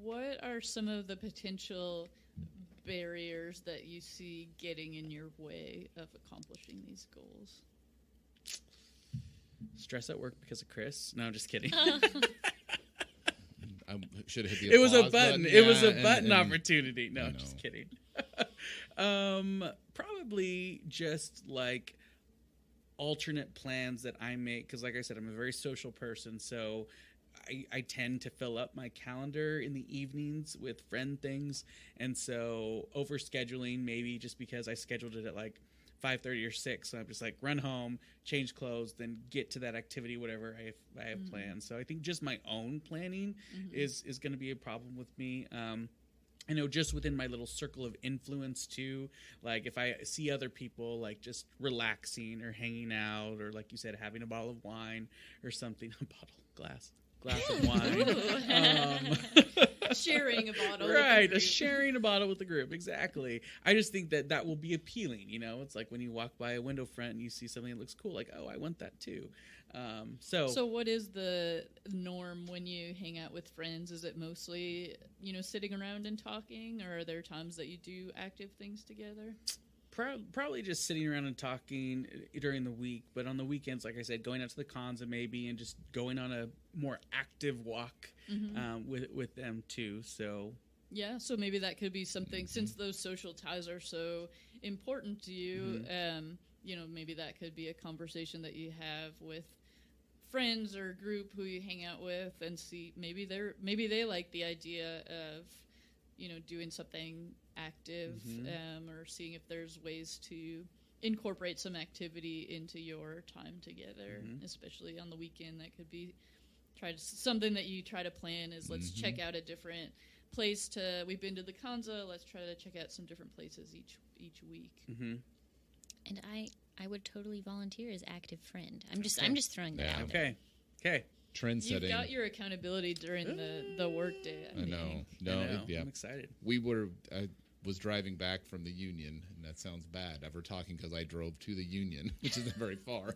What are some of the potential barriers that you see getting in your way of accomplishing these goals? Stress at work because of Chris. No, I'm just kidding. I should have hit the It was a applause button. It Yeah, was a and- button and- opportunity. No, I I'm know. just kidding. Probably just like alternate plans that I make because, like I said, I'm a very social person, so I tend to fill up my calendar in the evenings with friend things, and so overscheduling maybe just because I scheduled it at like 5:30 or 6, so I'm just like run home, change clothes, then get to that activity, whatever I have planned. So I think just my own planning is going to be a problem with me. I know just within my little circle of influence too, like if I see other people like just relaxing or hanging out or like you said, having a bottle of wine or something, glass of wine. Sharing a bottle. Right, sharing a bottle with the group, exactly. I just think that will be appealing, you know? It's like when you walk by a window front and you see something that looks cool, like, oh, I want that too. So what is the norm when you hang out with friends? Is it mostly, sitting around and talking, or are there times that you do active things together? Probably just sitting around and talking during the week, but on the weekends, like I said, going out to the Kanza maybe and just going on a more active walk with them too. So yeah, so maybe that could be something since those social ties are so important to you. Maybe that could be a conversation that you have with friends or a group who you hang out with and see maybe they like the idea of doing something active or seeing if there's ways to incorporate some activity into your time together, especially on the weekend. That could be something that you try to plan is let's check out a different place we've been to the Kanza, let's try to check out some different places each week. And I would totally volunteer as active friend. I'm just throwing that out. Okay. Trend setting. You've got your accountability during the work day. I know. No, I know. yeah. I'm excited. I was driving back from the Union, and that sounds bad. We're talking because I drove to the Union, which isn't very far.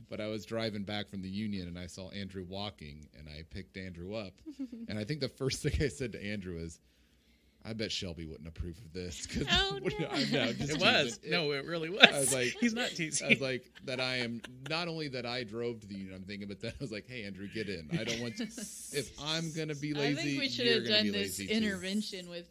But I was driving back from the Union, and I saw Andrew walking, and I picked Andrew up. And I think the first thing I said to Andrew is, I bet Shelby wouldn't approve of this. Oh, no. It was. No, it really was. I was like, he's not teasing. I was like, that I am, not only that I drove to the Union, I'm thinking, but then I was like, hey, Andrew, get in. I don't want to, if I'm going to be lazy, I think we should you're have gonna done be this lazy too. intervention with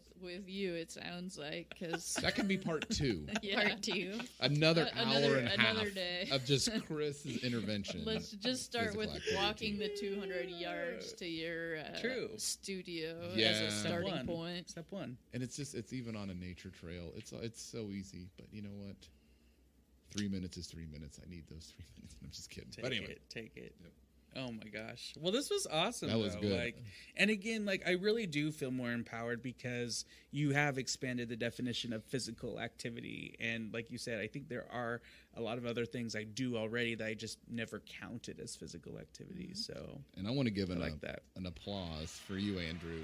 you, it sounds like, because That can be part 2. Part 2. Another hour and a half another day. of just Chris's intervention. Let's just start with Physical activity. walking the 200 yards to your studio as Yeah. a Step starting point. Step 1. And it's even on a nature trail. It's so easy, but you know what? 3 minutes is 3 minutes. I need those 3 minutes. I'm just kidding. But anyway, Take it. Oh my gosh. Well, this was awesome. That was good. And again, I really do feel more empowered because you have expanded the definition of physical activity. And like you said, I think there are a lot of other things I do already that I just never counted as physical activities. So, and I want to give an applause for you, Andrew.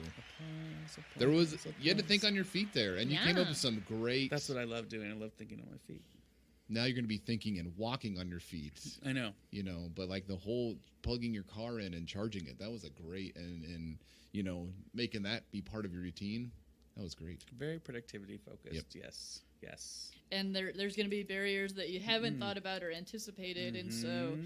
You had to think on your feet there, and you came up with some great. That's what I love doing. I love thinking on my feet. Now you're going to be thinking and walking on your feet. I know. But the whole plugging your car in and charging it, that was a great, and making that be part of your routine, that was great. Very productivity focused. Yep. Yes. And there's going to be barriers that you haven't thought about or anticipated. And so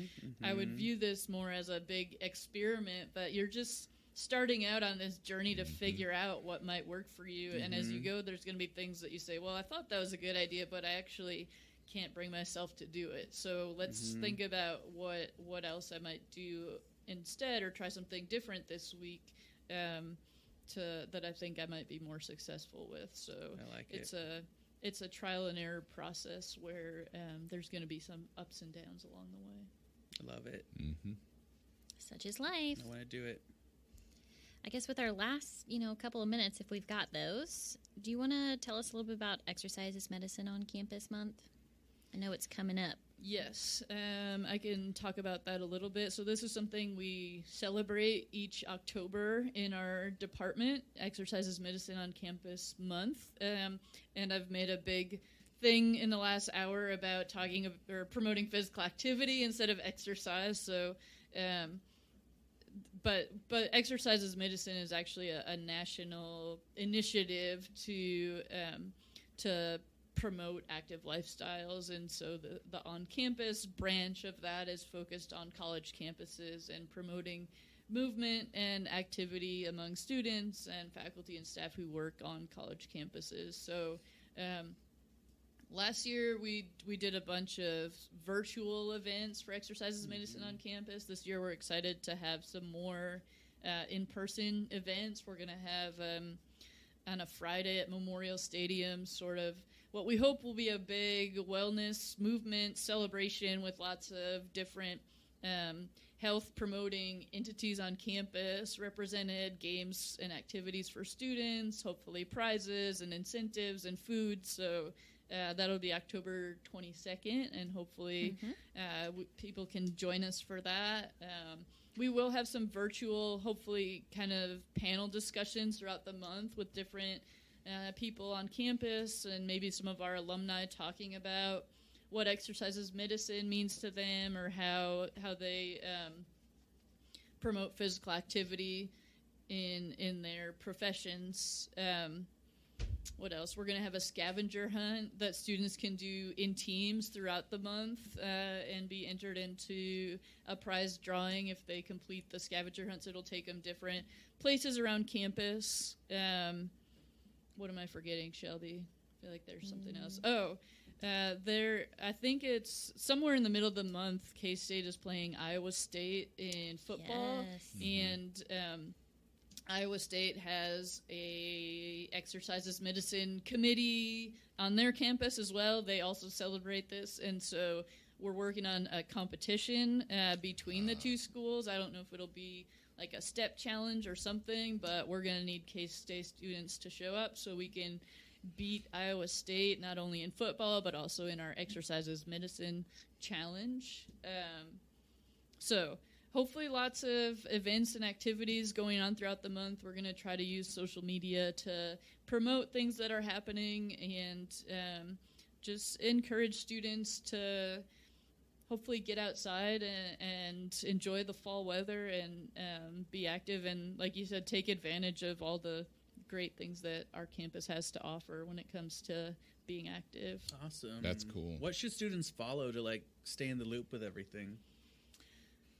I would view this more as a big experiment that you're just starting out on this journey to figure out what might work for you. And as you go, there's going to be things that you say, well, I thought that was a good idea, but I actually can't bring myself to do it. So let's think about what else I might do instead, or try something different this week that I think I might be more successful with. So I like it's a trial and error process where there's going to be some ups and downs along the way. I love it. Such is life. I want to do it. I guess with our last, couple of minutes, if we've got those, do you want to tell us a little bit about Exercise is Medicine on Campus Month? I know it's coming up. Yes, I can talk about that a little bit. So this is something we celebrate each October in our department, Exercises Medicine on Campus Month. And I've made a big thing in the last hour about talking or promoting physical activity instead of exercise. So, but Exercises Medicine is actually a national initiative to promote active lifestyles, and so the on-campus branch of that is focused on college campuses and promoting movement and activity among students and faculty and staff who work on college campuses. So last year we did a bunch of virtual events for Exercises Medicine on campus. This year we're excited to have some more in-person events. We're going to have on a Friday at Memorial Stadium sort of what we hope will be a big wellness movement celebration with lots of different health promoting entities on campus represented, games and activities for students, hopefully prizes and incentives and food. So that'll be October 22nd, and hopefully people can join us for that. We will have some virtual, hopefully kind of panel discussions throughout the month with different people on campus, and maybe some of our alumni talking about what Exercises Medicine means to them, or how they promote physical activity in their professions. What else? We're going to have a scavenger hunt that students can do in teams throughout the month and be entered into a prize drawing if they complete the scavenger hunts. It'll take them different places around campus. What am I forgetting, Shelby? I feel like there's something else. I think it's somewhere in the middle of the month, K-State is playing Iowa State in football. Yes. And Iowa State has a Exercises Medicine committee on their campus as well. They also celebrate this, and so we're working on a competition between the two schools. I don't know if it'll be like a step challenge or something, but we're going to need K-State students to show up so we can beat Iowa State, not only in football, but also in our Exercises Medicine challenge. So hopefully lots of events and activities going on throughout the month. We're going to try to use social media to promote things that are happening and just encourage students to hopefully get outside and enjoy the fall weather and be active, and like you said, take advantage of all the great things that our campus has to offer when it comes to being active. Awesome. That's cool. What should students follow to stay in the loop with everything?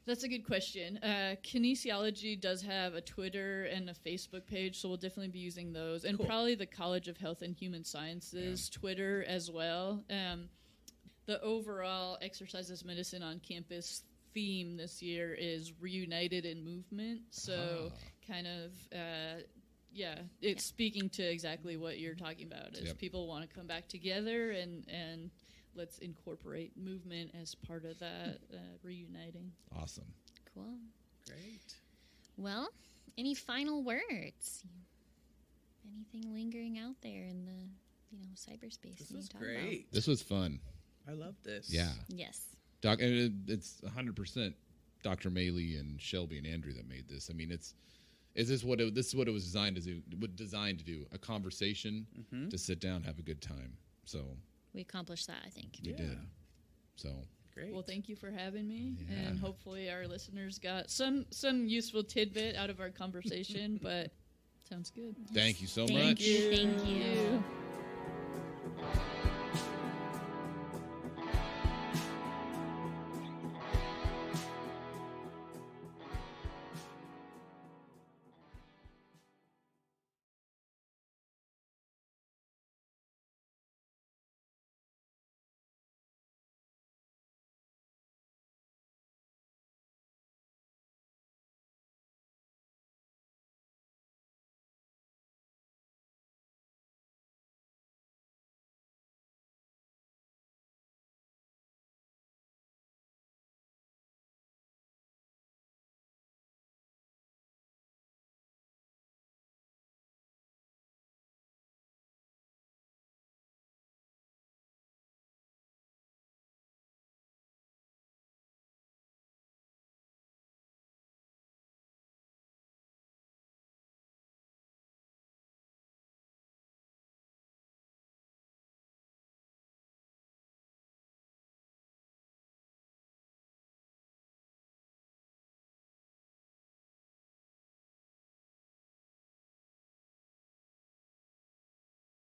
That's a good question. Kinesiology does have a Twitter and a Facebook page, so we'll definitely be using those, and probably the College of Health and Human Sciences Twitter as well. The overall Exercises Medicine on Campus theme this year is reunited in movement. So it's speaking to exactly what you're talking about, is people want to come back together and let's incorporate movement as part of that reuniting. Awesome. Cool. Great. Well, any final words? Anything lingering out there in the cyberspace? This we was can talk about? great. This was fun. I love this. Yeah. Yes. Doc, and it's 100% Dr. Mailey and Shelby and Andrew that made this. I mean, this is what it was designed to do. A conversation to sit down, have a good time. So We accomplished that, I think. we did. So Great. Well, thank you for having me, Yeah. and hopefully our listeners got some useful tidbit out of our conversation. But sounds good. thank you so Thank much. you. Thank you. Thank you.